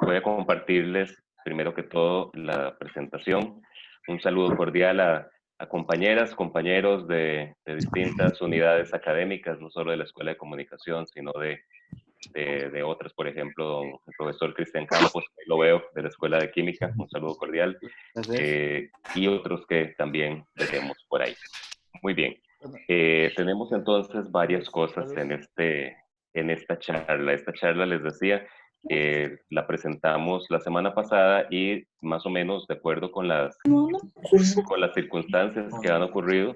Voy a compartirles, primero que todo, la presentación. Un saludo cordial a compañeras, compañeros de distintas unidades académicas, no solo de la Escuela de Comunicación, sino de otras, por ejemplo, el profesor Cristian Campos, ahí lo veo, de la Escuela de Química, un saludo cordial, Gracias. y otros que también veremos por ahí. Muy bien. Bueno, Tenemos entonces varias Carlos, cosas Carlos. en esta charla. Esta charla, les decía, la presentamos la semana pasada y más o menos de acuerdo con las circunstancias que han ocurrido,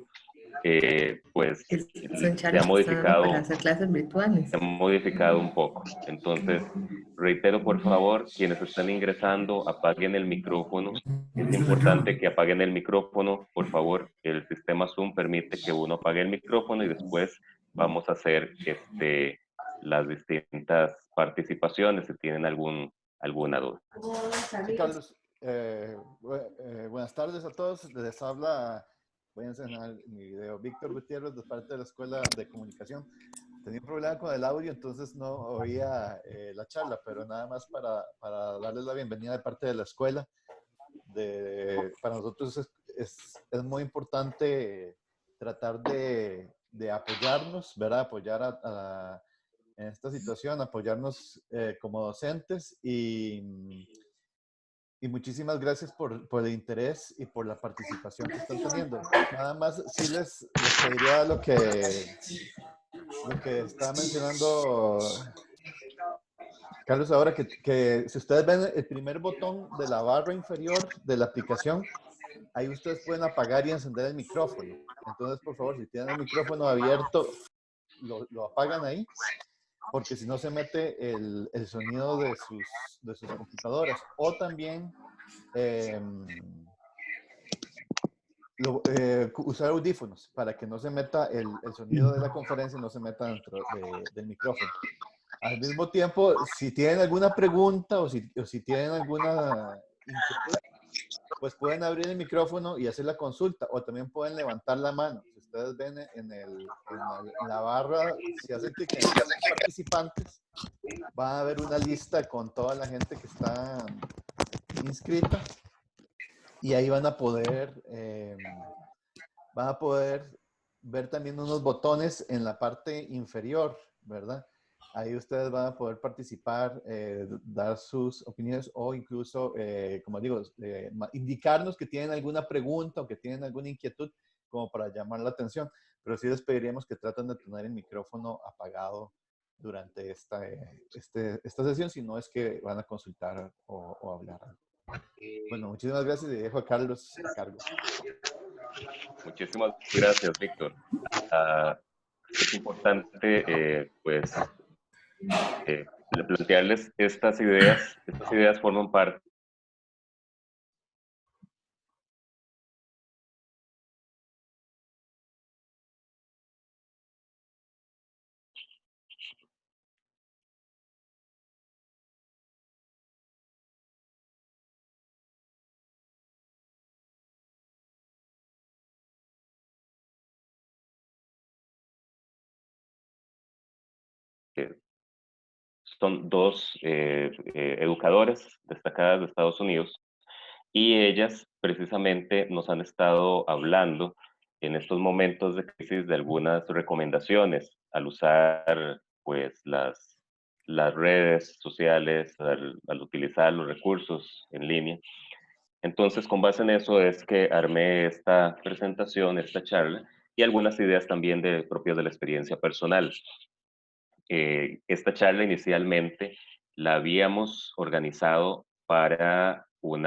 pues Son se ha charlas que están dando para modificado, hacer clases virtuales. se ha modificado un poco. Entonces, reitero, por favor, quienes están ingresando, apaguen el micrófono. Es importante que apaguen el micrófono, por favor. El sistema Zoom permite que uno apague el micrófono y después vamos a hacer las distintas participaciones si tienen alguna duda. Sí, Carlos. Buenas tardes a todos. Les habla, voy a enseñar mi video, Víctor Gutiérrez, de parte de la Escuela de Comunicación. Tenía un problema con el audio, entonces no oía la charla, pero nada más para darles la bienvenida de parte de la escuela. Para nosotros es muy importante tratar de apoyarnos, ¿verdad? Apoyar en esta situación, apoyarnos como docentes y muchísimas gracias por el interés y por la participación que están teniendo. Nada más sí les pediría lo que estaba mencionando Carlos ahora, que si ustedes ven el primer botón de la barra inferior de la aplicación, ahí ustedes pueden apagar y encender el micrófono. Entonces, por favor, si tienen el micrófono abierto, lo apagan ahí, porque si no se mete el sonido de sus computadoras. O también usar audífonos para que no se meta el sonido de la conferencia, no se meta dentro del micrófono. Al mismo tiempo, si tienen alguna pregunta o si tienen alguna inquietud, pues pueden abrir el micrófono y hacer la consulta, o también pueden levantar la mano. Si ustedes ven en la barra, si hacen clic en participantes, va a haber una lista con toda la gente que está inscrita y ahí van a poder ver también unos botones en la parte inferior, ¿verdad? Ahí ustedes van a poder participar, dar sus opiniones o incluso, como digo, indicarnos que tienen alguna pregunta o que tienen alguna inquietud como para llamar la atención. Pero sí les pediríamos que traten de tener el micrófono apagado durante esta sesión, si no es que van a consultar o hablar. Bueno, muchísimas gracias y dejo a Carlos a cargo. Muchísimas gracias, Víctor. Es importante, pues, plantearles estas ideas. Estas ideas forman parte son dos educadoras destacadas de Estados Unidos y ellas precisamente nos han estado hablando en estos momentos de crisis de algunas recomendaciones al usar pues las redes sociales, al utilizar los recursos en línea. Entonces, con base en eso es que armé esta presentación, esta charla y algunas ideas también propias de la experiencia personal. Esta charla inicialmente la habíamos organizado para un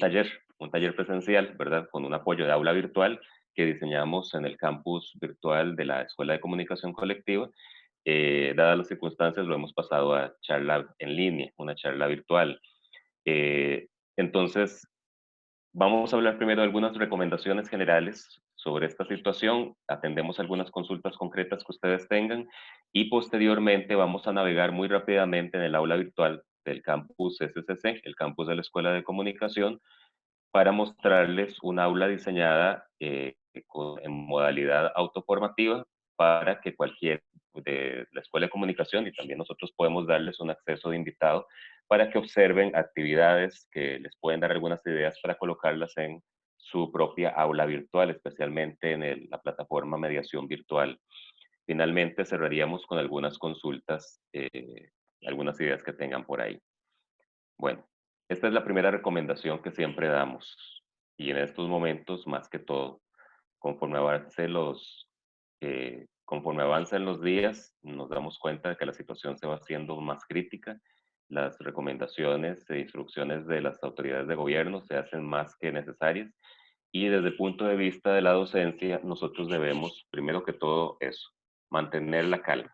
taller presencial, ¿verdad? Con un apoyo de aula virtual que diseñamos en el campus virtual de la Escuela de Comunicación Colectiva. Dadas las circunstancias, lo hemos pasado a charla en línea, una charla virtual. Eh, entonces, vamos a hablar primero de algunas recomendaciones generales sobre esta situación, atendemos algunas consultas concretas que ustedes tengan y posteriormente vamos a navegar muy rápidamente en el aula virtual del campus SCC, el campus de la Escuela de Comunicación, para mostrarles un aula diseñada en modalidad autoformativa para que cualquier de la Escuela de Comunicación y también nosotros podemos darles un acceso de invitado para que observen actividades que les pueden dar algunas ideas para colocarlas en su propia aula virtual, especialmente en la plataforma Mediación Virtual. Finalmente cerraríamos con algunas consultas, algunas ideas que tengan por ahí. Bueno, esta es la primera recomendación que siempre damos y en estos momentos más que todo. Conforme avancen los días, nos damos cuenta de que la situación se va haciendo más crítica. Las recomendaciones e instrucciones de las autoridades de gobierno se hacen más que necesarias. Y desde el punto de vista de la docencia, nosotros debemos, primero que todo, eso, mantener la calma.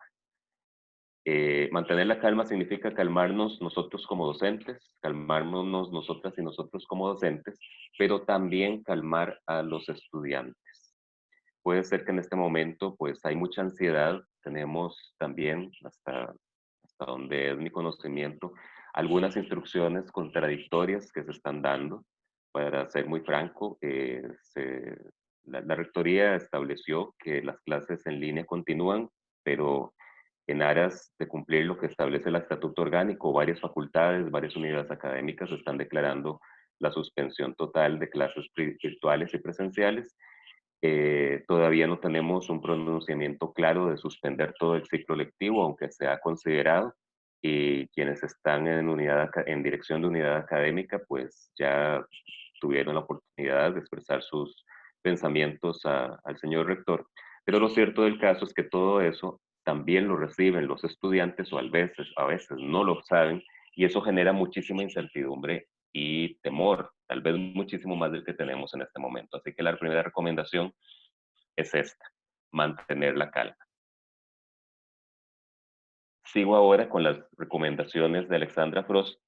Mantener la calma significa calmarnos nosotros como docentes, calmarnos nosotras y nosotros como docentes, pero también calmar a los estudiantes. Puede ser que en este momento pues hay mucha ansiedad, tenemos también, hasta donde es mi conocimiento, algunas instrucciones contradictorias que se están dando. Para ser muy franco, la rectoría estableció que las clases en línea continúan, pero en aras de cumplir lo que establece el estatuto orgánico, varias facultades, varias unidades académicas están declarando la suspensión total de clases virtuales y presenciales. Todavía no tenemos un pronunciamiento claro de suspender todo el ciclo lectivo, aunque se ha considerado, y quienes están en dirección de unidad académica, pues ya tuvieron la oportunidad de expresar sus pensamientos al señor rector. Pero lo cierto del caso es que todo eso también lo reciben los estudiantes o a veces no lo saben, y eso genera muchísima incertidumbre y temor, tal vez muchísimo más del que tenemos en este momento. Así que la primera recomendación es esta, mantener la calma. Sigo ahora con las recomendaciones de Alexandra Frost,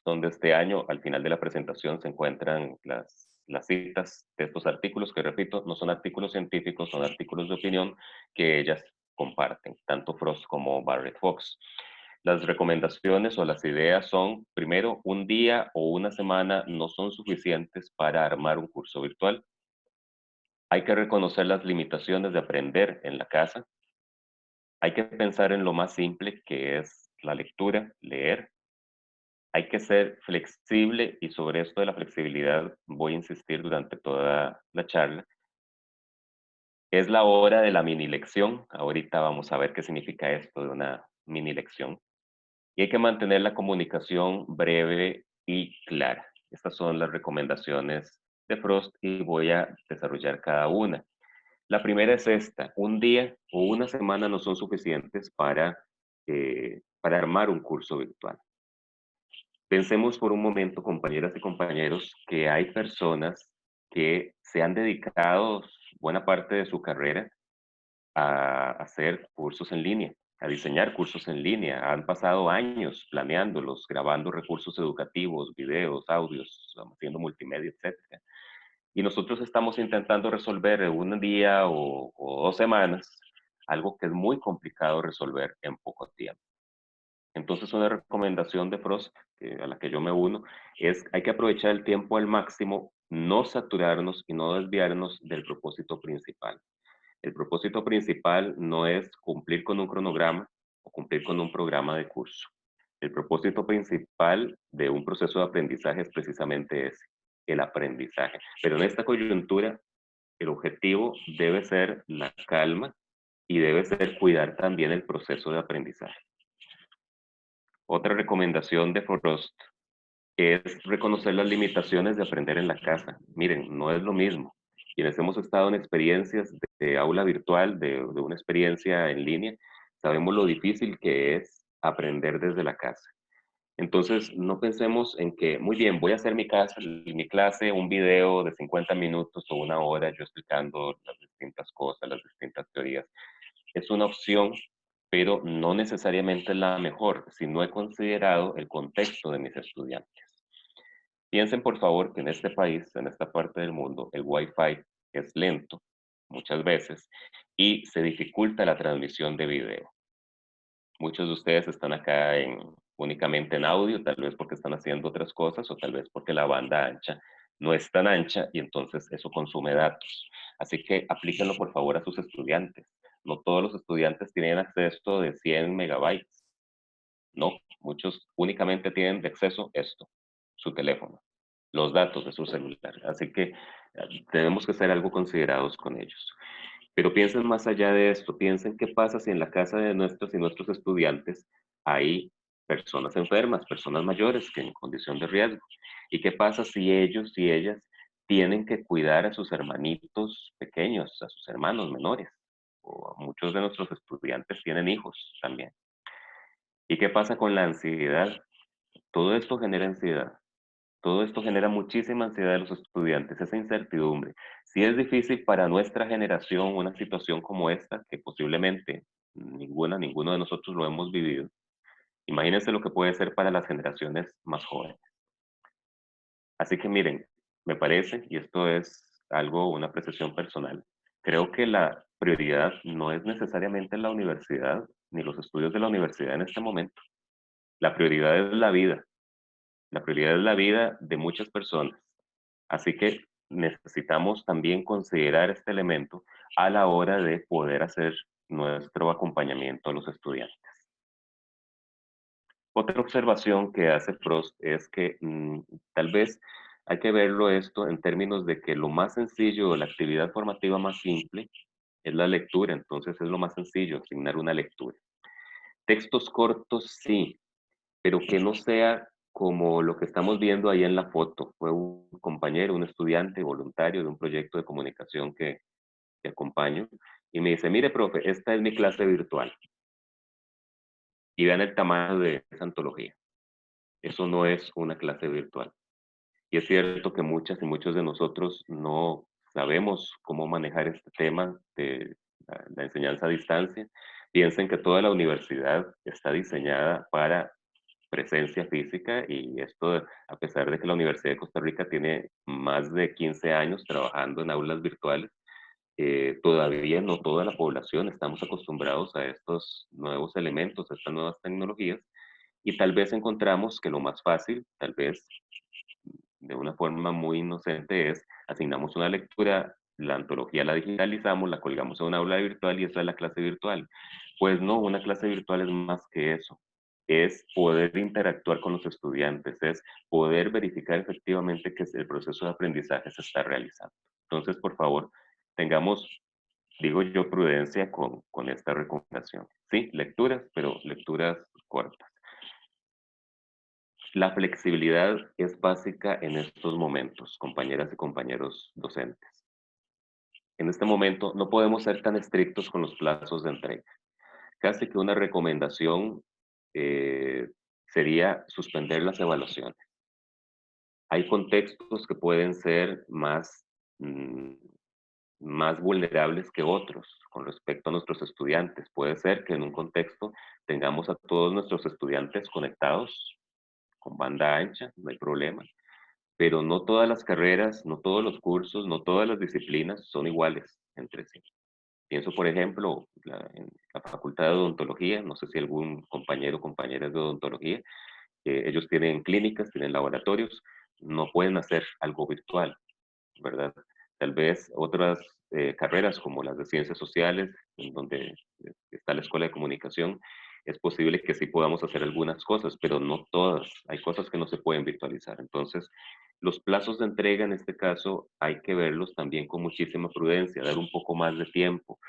donde este año, al final de la presentación, se encuentran las citas de estos artículos, que repito, no son artículos científicos, son artículos de opinión que ellas comparten, tanto Frost como Barrett Fox. Las recomendaciones o las ideas son, primero, un día o una semana no son suficientes para armar un curso virtual. Hay que reconocer las limitaciones de aprender en la casa. Hay que pensar en lo más simple que es la lectura, leer. Hay que ser flexible y sobre esto de la flexibilidad voy a insistir durante toda la charla. Es la hora de la mini lección. Ahorita vamos a ver qué significa esto de una mini lección. Y hay que mantener la comunicación breve y clara. Estas son las recomendaciones de Frost y voy a desarrollar cada una. La primera es esta: un día o una semana no son suficientes para armar un curso virtual. Pensemos por un momento, compañeras y compañeros, que hay personas que se han dedicado buena parte de su carrera a hacer cursos en línea, a diseñar cursos en línea. Han pasado años planeándolos, grabando recursos educativos, videos, audios, haciendo multimedia, etcétera. Y nosotros estamos intentando resolver en un día o 2 semanas algo que es muy complicado resolver en poco tiempo. Entonces, una recomendación de Frost, a la que yo me uno, es hay que aprovechar el tiempo al máximo, no saturarnos y no desviarnos del propósito principal. El propósito principal no es cumplir con un cronograma o cumplir con un programa de curso. El propósito principal de un proceso de aprendizaje es precisamente ese, el aprendizaje. Pero en esta coyuntura, el objetivo debe ser la calma y debe ser cuidar también el proceso de aprendizaje. Otra recomendación de Frost es reconocer las limitaciones de aprender en la casa. Miren, no es lo mismo. Quienes hemos estado en experiencias de aula virtual, de una experiencia en línea, sabemos lo difícil que es aprender desde la casa. Entonces, no pensemos en que, muy bien, voy a hacer mi clase, un video de 50 minutos o una hora, yo explicando las distintas cosas, las distintas teorías. Es una opción, pero no necesariamente la mejor si no he considerado el contexto de mis estudiantes. Piensen, por favor, que en este país, en esta parte del mundo, el Wi-Fi es lento muchas veces y se dificulta la transmisión de video. Muchos de ustedes están acá únicamente en audio, tal vez porque están haciendo otras cosas o tal vez porque la banda ancha no es tan ancha y entonces eso consume datos. Así que aplíquenlo por favor a sus estudiantes. No todos los estudiantes tienen acceso de 100 megabytes. No, muchos únicamente tienen de acceso esto, su teléfono, los datos de su celular. Así que tenemos que ser algo considerados con ellos. Pero piensen más allá de esto, piensen qué pasa si en la casa de nuestros y nuestros estudiantes hay personas enfermas, personas mayores que en condición de riesgo. ¿Y qué pasa si ellos y ellas tienen que cuidar a sus hermanitos pequeños, a sus hermanos menores? O muchos de nuestros estudiantes tienen hijos también. ¿Y qué pasa con la ansiedad? Todo esto genera ansiedad. Todo esto genera muchísima ansiedad de los estudiantes, esa incertidumbre. Si es difícil para nuestra generación una situación como esta, que posiblemente ninguno de nosotros lo hemos vivido, imagínense lo que puede ser para las generaciones más jóvenes. Así que miren, me parece, y esto es algo, una apreciación personal, creo que la prioridad no es necesariamente la universidad ni los estudios de la universidad en este momento. La prioridad es la vida. La prioridad es la vida de muchas personas. Así que necesitamos también considerar este elemento a la hora de poder hacer nuestro acompañamiento a los estudiantes. Otra observación que hace Frost es que tal vez hay que verlo esto en términos de que lo más sencillo, la actividad formativa más simple es la lectura, entonces es lo más sencillo, asignar una lectura. Textos cortos sí, pero que no sea como lo que estamos viendo ahí en la foto. Fue un compañero, un estudiante voluntario de un proyecto de comunicación que acompaño, y me dice, mire, profe, esta es mi clase virtual, y vean el tamaño de esa antología. Eso no es una clase virtual. Y es cierto que muchas y muchos de nosotros no sabemos cómo manejar este tema de la enseñanza a distancia. Piensen que toda la universidad está diseñada para presencia física y esto, a pesar de que la Universidad de Costa Rica tiene más de 15 años trabajando en aulas virtuales, todavía no toda la población estamos acostumbrados a estos nuevos elementos, a estas nuevas tecnologías, y tal vez encontramos que lo más fácil, tal vez de una forma muy inocente, es asignamos una lectura, la antología la digitalizamos, la colgamos a un aula virtual y esa es la clase virtual. Pues no, una clase virtual es más que eso. Es poder interactuar con los estudiantes, es poder verificar efectivamente que el proceso de aprendizaje se está realizando. Entonces, por favor, tengamos, digo yo, prudencia con esta recomendación. Sí, lecturas, pero lecturas cortas. La flexibilidad es básica en estos momentos, compañeras y compañeros docentes. En este momento no podemos ser tan estrictos con los plazos de entrega. Casi que una recomendación sería suspender las evaluaciones. Hay contextos que pueden ser mm, más vulnerables que otros con respecto a nuestros estudiantes. Puede ser que en un contexto tengamos a todos nuestros estudiantes conectados con banda ancha, no hay problema, pero no todas las carreras, no todos los cursos, no todas las disciplinas son iguales entre sí. Pienso, por ejemplo, en la Facultad de Odontología, no sé si algún compañero o compañera es de odontología, ellos tienen clínicas, tienen laboratorios, no pueden hacer algo virtual, ¿verdad? Tal vez otras carreras como las de ciencias sociales, en donde está la escuela de comunicación, es posible que sí podamos hacer algunas cosas, pero no todas. Hay cosas que no se pueden virtualizar. Entonces, los plazos de entrega en este caso hay que verlos también con muchísima prudencia, dar un poco más de tiempo.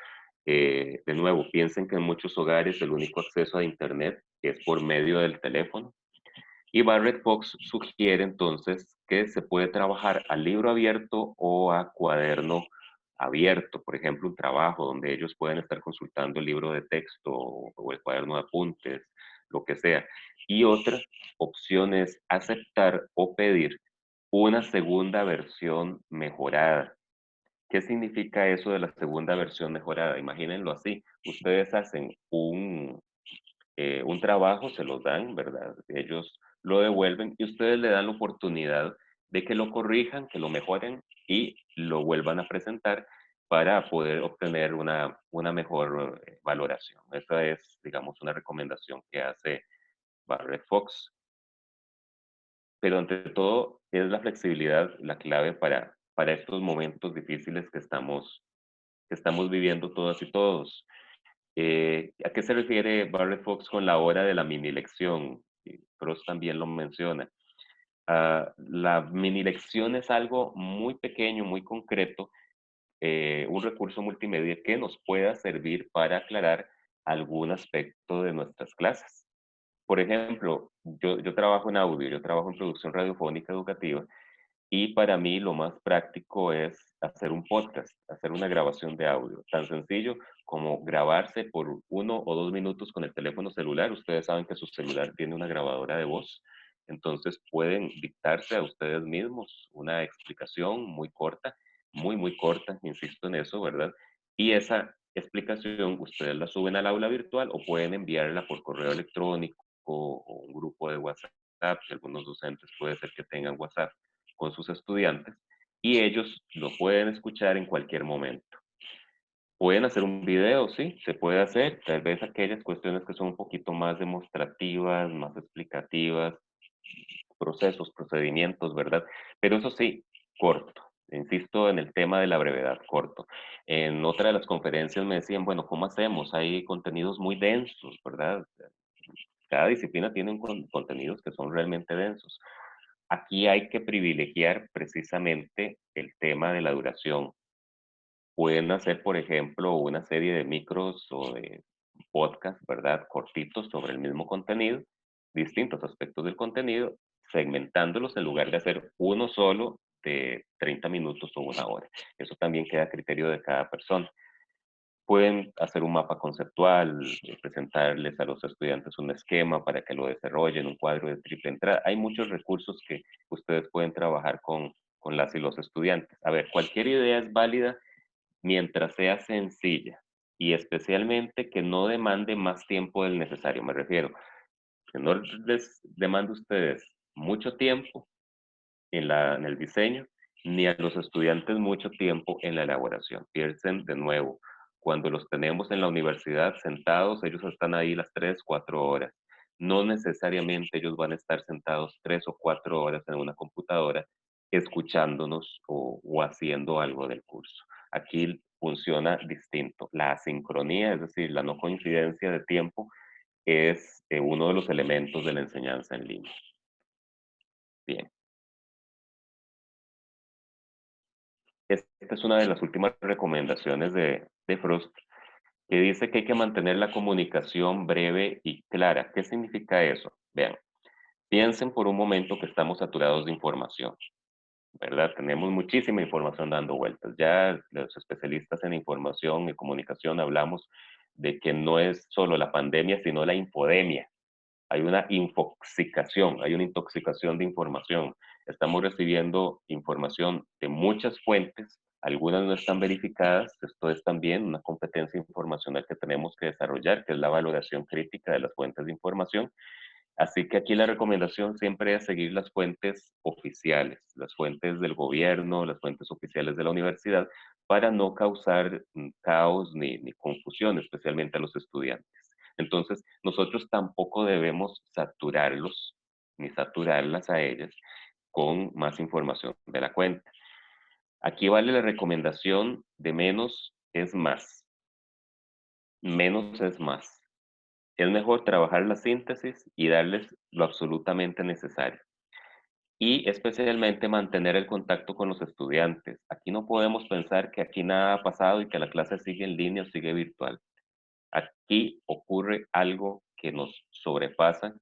De nuevo, piensen que en muchos hogares el único acceso a Internet es por medio del teléfono. Y Barrett Fox sugiere entonces que se puede trabajar a libro abierto o a cuaderno abierto, por ejemplo, un trabajo donde ellos pueden estar consultando el libro de texto o el cuaderno de apuntes, lo que sea. Y otra opción es aceptar o pedir una segunda versión mejorada. ¿Qué significa eso de la segunda versión mejorada? Imagínenlo así. Ustedes hacen un trabajo, se los dan, ¿verdad? Ellos lo devuelven y ustedes le dan la oportunidad de que lo corrijan, que lo mejoren y lo vuelvan a presentar para poder obtener una mejor valoración. Esa es, digamos, una recomendación que hace Barrett Fox. Pero ante todo es la flexibilidad la clave para estos momentos difíciles que estamos viviendo todas y todos. ¿A qué se refiere Barrett Fox con la hora de la mini lección? Frost también lo menciona. La mini lección es algo muy pequeño, muy concreto, un recurso multimedia que nos pueda servir para aclarar algún aspecto de nuestras clases. Por ejemplo, yo trabajo en audio, yo trabajo en producción radiofónica educativa y para mí lo más práctico es hacer un podcast, hacer una grabación de audio, tan sencillo como grabarse por 1 o 2 minutos con el teléfono celular. Ustedes saben que su celular tiene una grabadora de voz, entonces pueden dictarse a ustedes mismos una explicación muy corta, muy corta, insisto en eso, ¿verdad? Y esa explicación ustedes la suben al aula virtual o pueden enviarla por correo electrónico o un grupo de WhatsApp, que algunos docentes puede ser que tengan WhatsApp con sus estudiantes y ellos lo pueden escuchar en cualquier momento. Pueden hacer un video, sí, se puede hacer, tal vez aquellas cuestiones que son un poquito más demostrativas, más explicativas, procesos, procedimientos, ¿verdad? Pero eso sí, corto. Insisto en el tema de la brevedad, corto. En otra de las conferencias me decían, bueno, ¿cómo hacemos? Hay contenidos muy densos, ¿verdad? Cada disciplina tiene contenidos que son realmente densos. Aquí hay que privilegiar precisamente el tema de la duración. Pueden hacer, por ejemplo, una serie de micros o de podcast, ¿verdad? Cortitos sobre el mismo contenido, distintos aspectos del contenido, segmentándolos en lugar de hacer uno solo de 30 minutos o 1 hora. Eso también queda a criterio de cada persona. Pueden hacer un mapa conceptual, presentarles a los estudiantes un esquema para que lo desarrollen, un cuadro de triple entrada. Hay muchos recursos que ustedes pueden trabajar con las y los estudiantes. A ver, cualquier idea es válida mientras sea sencilla y especialmente que no demande más tiempo del necesario. Me refiero, que no les demande a ustedes mucho tiempo en el diseño, ni a los estudiantes mucho tiempo en la elaboración. Piensen de nuevo, cuando los tenemos en la universidad sentados, ellos están ahí las 3, 4 horas. No necesariamente ellos van a estar sentados 3 o 4 horas en una computadora escuchándonos o haciendo algo del curso. Aquí funciona distinto. La asincronía, es decir, la no coincidencia de tiempo, es uno de los elementos de la enseñanza en línea. Bien. Esta es una de las últimas recomendaciones de Frost, que dice que hay que mantener la comunicación breve y clara. ¿Qué significa eso? Vean, piensen por un momento que estamos saturados de información, ¿verdad? Tenemos muchísima información dando vueltas. Ya los especialistas en información y comunicación hablamos de que no es solo la pandemia, sino la infodemia. Hay una infoxicación, hay una intoxicación de información. Estamos recibiendo información de muchas fuentes, algunas no están verificadas. Esto es también una competencia informacional que tenemos que desarrollar, que es la valoración crítica de las fuentes de información. Así que aquí la recomendación siempre es seguir las fuentes oficiales, las fuentes del gobierno, las fuentes oficiales de la universidad, para no causar caos ni confusión, especialmente a los estudiantes. Entonces, nosotros tampoco debemos saturarlos ni saturarlas a ellas con más información de la cuenta. Aquí vale la recomendación de menos es más. Menos es más. Es mejor trabajar la síntesis y darles lo absolutamente necesario. Y especialmente mantener el contacto con los estudiantes. Aquí no podemos pensar que aquí nada ha pasado y que la clase sigue en línea o sigue virtual. Aquí ocurre algo que nos sobrepasa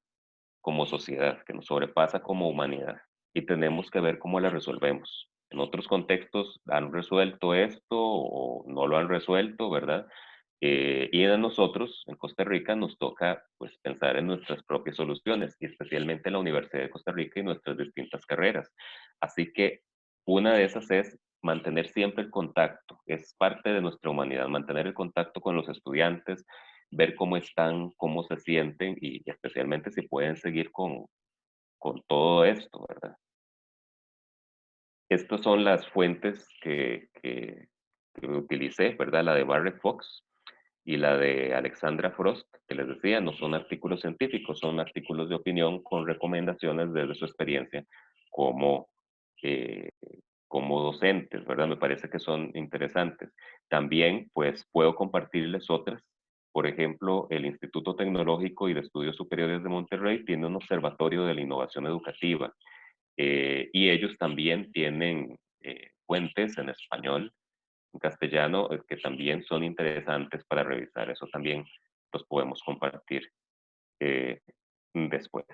como sociedad, que nos sobrepasa como humanidad y tenemos que ver cómo la resolvemos. En otros contextos han resuelto esto o no lo han resuelto, ¿verdad? Y a nosotros, en Costa Rica, nos toca pues, pensar en nuestras propias soluciones, y especialmente en la Universidad de Costa Rica y nuestras distintas carreras. Así que una de esas es mantener siempre el contacto. Es parte de nuestra humanidad, mantener el contacto con los estudiantes, ver cómo están, cómo se sienten y especialmente si pueden seguir con todo esto, ¿verdad? Estas son las fuentes que utilicé, ¿verdad? La de Barrett Fox y la de Alexandra Frost, que les decía, no son artículos científicos, son artículos de opinión con recomendaciones desde su experiencia como, eh, como docentes, ¿verdad? Me parece que son interesantes. También, pues, puedo compartirles otras Por ejemplo, el Instituto Tecnológico y de Estudios Superiores de Monterrey tiene un observatorio de la innovación educativa, y ellos también tienen fuentes en español, en castellano, que también son interesantes para revisar. Eso también los podemos compartir eh, después.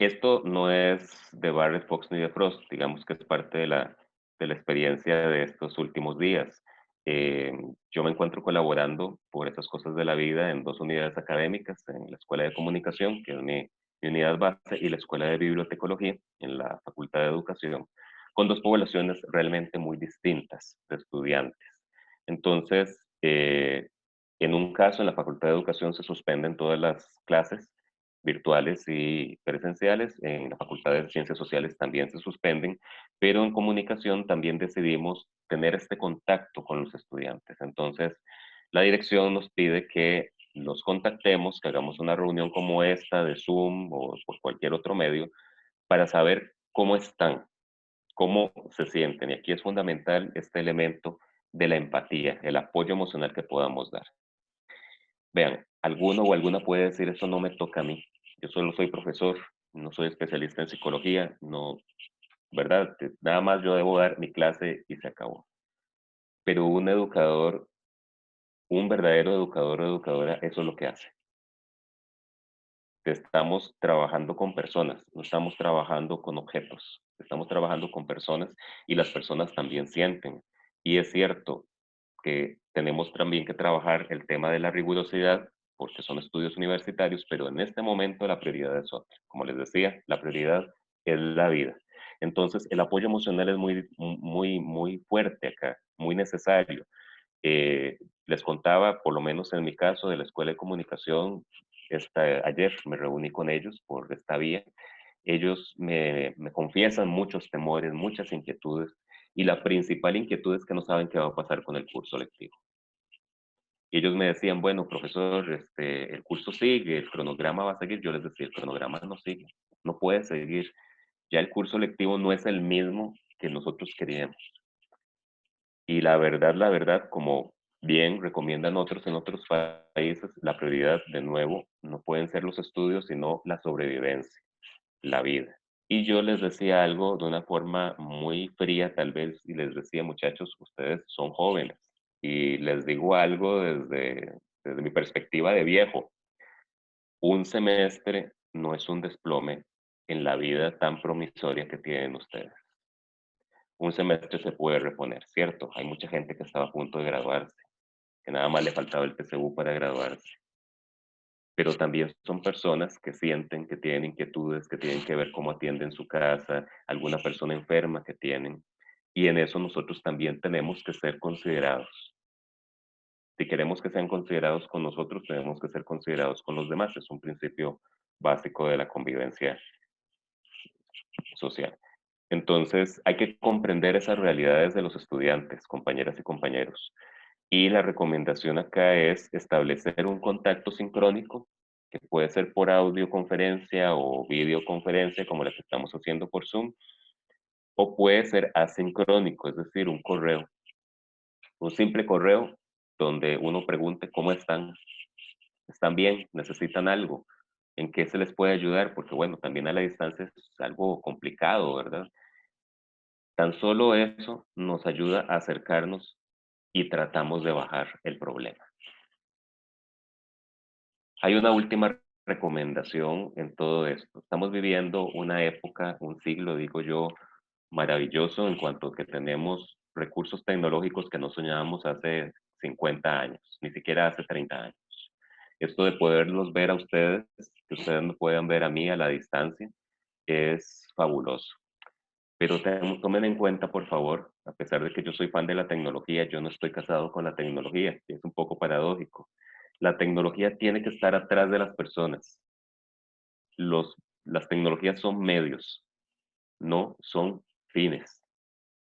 Esto no es de Barrett Fox ni de Frost, digamos que es parte de la experiencia de estos últimos días. Eh, yo me encuentro colaborando por esas cosas de la vida en dos unidades académicas, en la Escuela de Comunicación, que es mi unidad base, y la Escuela de Bibliotecología, en la Facultad de Educación, con dos poblaciones realmente muy distintas de estudiantes. Entonces, en un caso, en la Facultad de Educación se suspenden todas las clases virtuales y presenciales. En la Facultad de Ciencias Sociales también se suspenden, pero en comunicación también decidimos tener este contacto con los estudiantes. Entonces, la dirección nos pide que los contactemos, que hagamos una reunión como esta de Zoom o por cualquier otro medio para saber cómo están, cómo se sienten. Y aquí es fundamental este elemento de la empatía, el apoyo emocional que podamos dar. Vean, alguno o alguna puede decir, eso no me toca a mí. Yo solo soy profesor, no soy especialista en psicología, no, ¿verdad? Nada más yo debo dar mi clase y se acabó. Pero un educador, un verdadero educador o educadora, eso es lo que hace. Estamos trabajando con personas, no estamos trabajando con objetos, estamos trabajando con personas y las personas también sienten. Y es cierto que tenemos también que trabajar el tema de la rigurosidad porque son estudios universitarios, pero en este momento la prioridad es otra. Como les decía, la prioridad es la vida. Entonces, el apoyo emocional es muy fuerte acá, muy necesario. Les contaba, por lo menos en mi caso, de la Escuela de Comunicación, ayer me reuní con ellos por esta vía. Ellos me confiesan muchos temores, muchas inquietudes, y la principal inquietud es que no saben qué va a pasar con el curso lectivo. Y ellos me decían, bueno, profesor, el curso sigue, el cronograma va a seguir. Yo les decía, el cronograma no sigue, no puede seguir. Ya el curso lectivo no es el mismo que nosotros queríamos. Y la verdad, como bien recomiendan otros en otros países, la prioridad, de nuevo, no pueden ser los estudios, sino la sobrevivencia, la vida. Y yo les decía algo de una forma muy fría, tal vez, y les decía, muchachos, ustedes son jóvenes. Y les digo algo desde mi perspectiva de viejo. Un semestre no es un desplome en la vida tan promisoria que tienen ustedes. Un semestre se puede reponer, ¿cierto? Hay mucha gente que estaba a punto de graduarse, que nada más le faltaba el PSU para graduarse. Pero también son personas que sienten, que tienen inquietudes, que tienen que ver cómo atienden su casa, alguna persona enferma que tienen. Y en eso nosotros también tenemos que ser considerados. Si queremos que sean considerados con nosotros, tenemos que ser considerados con los demás. Es un principio básico de la convivencia social. Entonces, hay que comprender esas realidades de los estudiantes, compañeras y compañeros. Y la recomendación acá es establecer un contacto sincrónico, que puede ser por audioconferencia o videoconferencia, como la que estamos haciendo por Zoom, o puede ser asincrónico, es decir, un correo. Un simple correo donde uno pregunte cómo están, están bien, necesitan algo, en qué se les puede ayudar, porque bueno, también a la distancia es algo complicado, ¿verdad? Tan solo eso nos ayuda a acercarnos y tratamos de bajar el problema. Hay una última recomendación en todo esto. Estamos viviendo una época, un siglo, digo yo, maravilloso en cuanto a que tenemos recursos tecnológicos que no soñábamos hace 50 años, ni siquiera hace 30 años. Esto de poderlos ver a ustedes, que ustedes me puedan ver a mí a la distancia, es fabuloso. Pero tomen en cuenta, por favor, a pesar de que yo soy fan de la tecnología, yo no estoy casado con la tecnología, y es un poco paradójico. La tecnología tiene que estar atrás de las personas. Los, las tecnologías son medios, no son fines.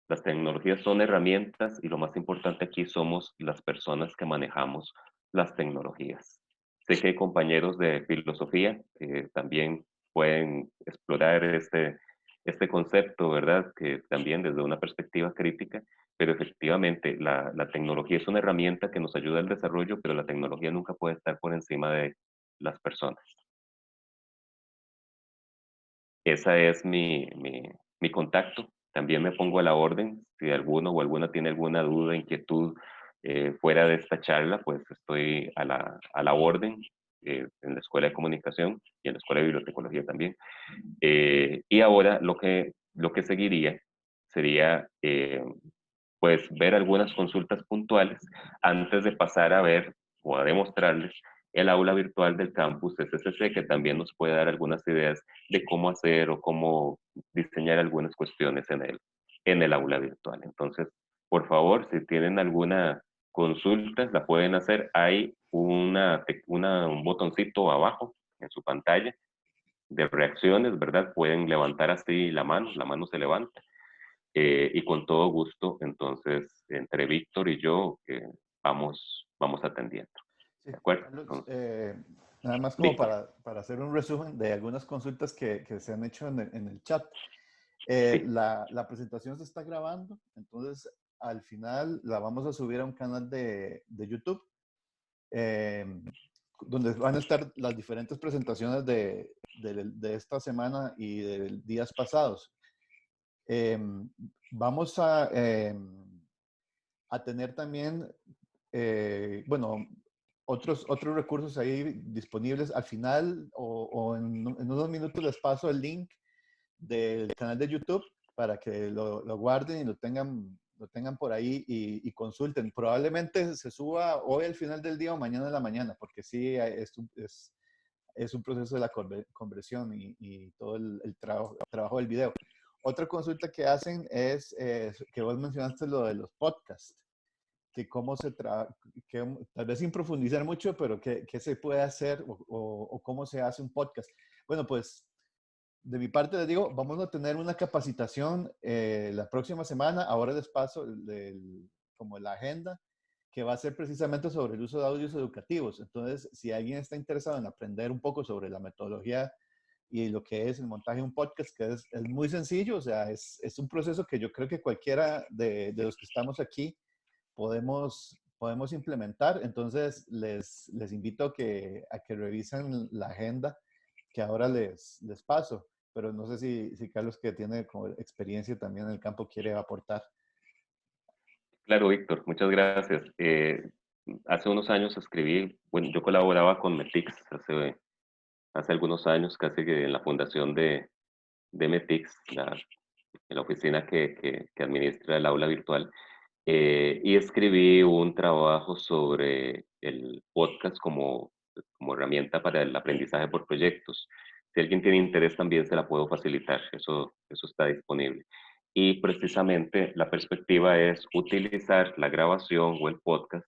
Las tecnologías son herramientas y lo más importante aquí somos las personas que manejamos las tecnologías. Sé que hay compañeros de filosofía que también pueden explorar este concepto, ¿verdad? Que también desde una perspectiva crítica, pero efectivamente la tecnología es una herramienta que nos ayuda al desarrollo, pero la tecnología nunca puede estar por encima de las personas. Esa es mi contacto. También me pongo a la orden. Si alguno o alguna tiene alguna duda, inquietud fuera de esta charla, pues estoy a la orden en la Escuela de Comunicación y en la Escuela de Bibliotecología también. Y ahora lo que seguiría sería pues ver algunas consultas puntuales antes de pasar a ver o a demostrarles el aula virtual del campus SCC, que también nos puede dar algunas ideas de cómo hacer o cómo diseñar algunas cuestiones en el aula virtual. Entonces, por favor, si tienen alguna consulta, la pueden hacer. Hay un botoncito abajo en su pantalla de reacciones, ¿verdad? Pueden levantar así la mano se levanta y con todo gusto, entonces, entre Víctor y yo vamos atendiendo. Sí, ¿De acuerdo? Carlos, Entonces, nada más como Víctor, para hacer un resumen de algunas consultas que se han hecho en el chat. sí, La presentación se está grabando, entonces al final la vamos a subir a un canal de YouTube, eh, donde van a estar las diferentes presentaciones de esta semana y de días pasados. Eh, Vamos a tener también, bueno, otros recursos ahí disponibles. Al final o en unos minutos les paso el link del canal de YouTube para que lo guarden y lo tengan por ahí y consulten. Probablemente se suba hoy al final del día o mañana en la mañana, porque sí es un proceso de la conversión y todo el trabajo del video. Otra consulta que hacen es que vos mencionaste lo de los podcasts, que cómo se trabaja, tal vez sin profundizar mucho, pero qué se puede hacer o cómo se hace un podcast. Bueno, pues de mi parte les digo, vamos a tener una capacitación la próxima semana. Ahora les paso como la agenda, que va a ser precisamente sobre el uso de audios educativos. Entonces, si alguien está interesado en aprender un poco sobre la metodología y lo que es el montaje de un podcast, que es muy sencillo, o sea, es un proceso que yo creo que cualquiera de los que estamos aquí podemos implementar. Entonces, les invito a que revisen la agenda que ahora les paso, pero no sé si Carlos, que tiene como experiencia también en el campo, quiere aportar. claro, Víctor, muchas gracias. Hace unos años escribí, bueno, yo colaboraba con Metix hace algunos años, casi que en la fundación de Metix, en la oficina que administra el aula virtual. Y escribí un trabajo sobre el podcast como herramienta para el aprendizaje por proyectos. Si alguien tiene interés también se la puedo facilitar, eso está disponible. Y precisamente la perspectiva es utilizar la grabación o el podcast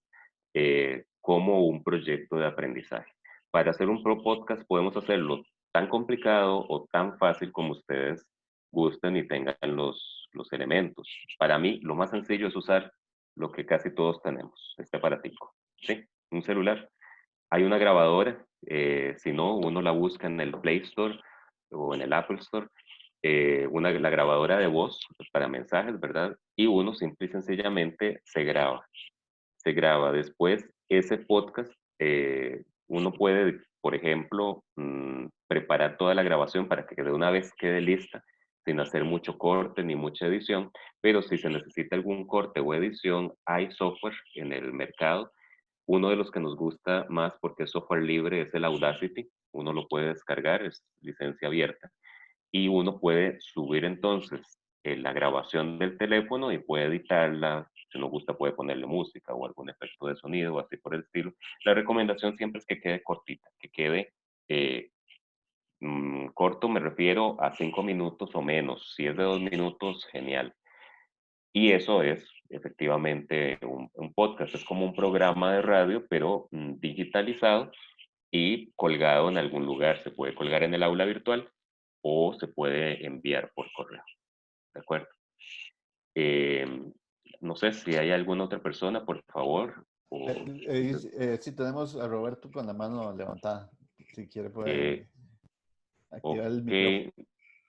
como un proyecto de aprendizaje. Para hacer un pro podcast podemos hacerlo tan complicado o tan fácil como ustedes gusten y tengan los elementos. Para mí, lo más sencillo es usar lo que casi todos tenemos, este aparatico, ¿sí? Un celular. Hay una grabadora, si no, uno la busca en el Play Store o en el Apple Store, la grabadora de voz pues, para mensajes, ¿verdad? Y uno simple y sencillamente se graba. Después, ese podcast, uno puede, por ejemplo, preparar toda la grabación para que de una vez quede lista, sin hacer mucho corte ni mucha edición, pero si se necesita algún corte o edición, hay software en el mercado. Uno de los que nos gusta más porque es software libre es el Audacity. Uno lo puede descargar, es licencia abierta y uno puede subir entonces la grabación del teléfono y puede editarla. Si no gusta, puede ponerle música o algún efecto de sonido o así por el estilo. La recomendación siempre es que quede cortita, que quede eh, corto, me refiero a 5 minutos o menos. Si es de 2 minutos, genial. Y eso es efectivamente un podcast, es como un programa de radio, pero digitalizado y colgado en algún lugar. Se puede colgar en el aula virtual o se puede enviar por correo. ¿De acuerdo? Eh, no sé si hay alguna otra persona, por favor. Sí, tenemos a Roberto con la mano levantada. Si quiere Eh, puede activar el ok, micrófono.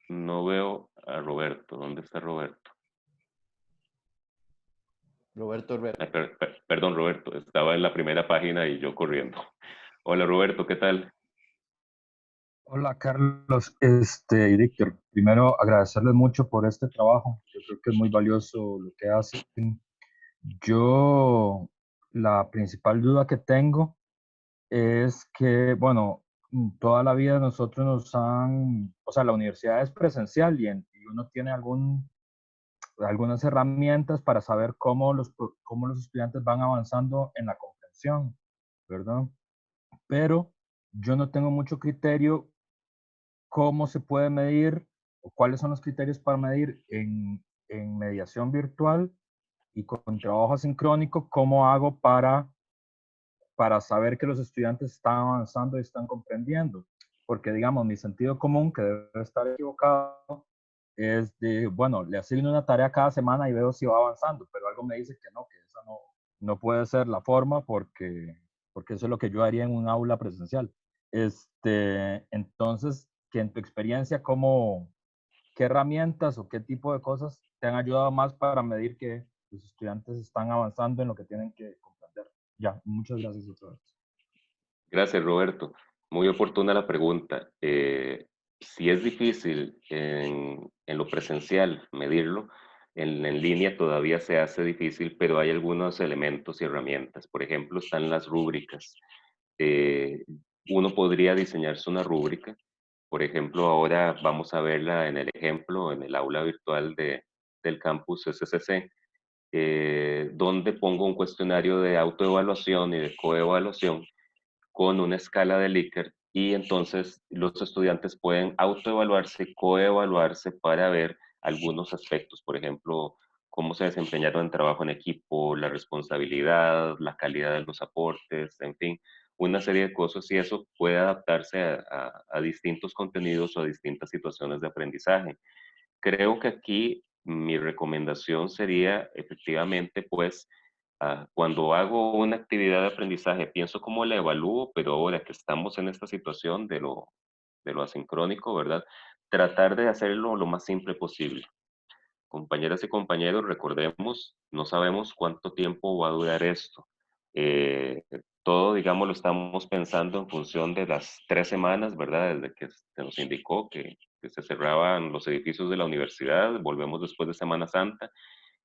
no veo a Roberto. ¿Dónde está Roberto? Roberto Herrera. Ay, perdón, Roberto, estaba en la primera página y yo corriendo. Hola, Roberto, ¿qué tal? Hola Carlos, y Víctor, primero agradecerles mucho por este trabajo. Yo creo que es muy valioso lo que hacen. Yo, la principal duda que tengo es que, bueno, toda la vida nosotros nos han, o sea, la universidad es presencial y uno tiene algunas herramientas para saber cómo los estudiantes van avanzando en la comprensión, ¿verdad? Pero yo no tengo mucho criterio cómo se puede medir o cuáles son los criterios para medir en mediación virtual y con trabajo asincrónico, cómo hago para saber que los estudiantes están avanzando y están comprendiendo. Porque, digamos, mi sentido común, que debe estar equivocado, es de, bueno, le asigno una tarea cada semana y veo si va avanzando, pero algo me dice que esa no puede ser la forma porque eso es lo que yo haría en un aula presencial. Entonces, que en tu experiencia, ¿qué herramientas o qué tipo de cosas te han ayudado más para medir que los estudiantes están avanzando en lo que tienen que comprender? Ya, muchas gracias otra vez. Gracias, Roberto. Muy oportuna la pregunta. Si es difícil en lo presencial medirlo, en línea todavía se hace difícil, pero hay algunos elementos y herramientas. Por ejemplo, están las rúbricas. Eh, Uno podría diseñarse una rúbrica. Por ejemplo, ahora vamos a verla en el ejemplo, en el aula virtual del campus SCC, donde pongo un cuestionario de autoevaluación y de coevaluación con una escala de Likert y entonces los estudiantes pueden autoevaluarse y coevaluarse para ver algunos aspectos, por ejemplo, cómo se desempeñaron en trabajo en equipo, la responsabilidad, la calidad de los aportes, en fin, una serie de cosas y eso puede adaptarse a distintos contenidos o a distintas situaciones de aprendizaje. Creo que aquí mi recomendación sería efectivamente, pues, cuando hago una actividad de aprendizaje, pienso cómo la evalúo, pero ahora que estamos en esta situación de lo asincrónico, ¿verdad? Tratar de hacerlo lo más simple posible. Compañeras y compañeros, recordemos, no sabemos cuánto tiempo va a durar esto. Eh, Todo, digamos, lo estamos pensando en función de las 3 semanas, ¿verdad? Desde que se nos indicó que se cerraban los edificios de la universidad, volvemos después de Semana Santa,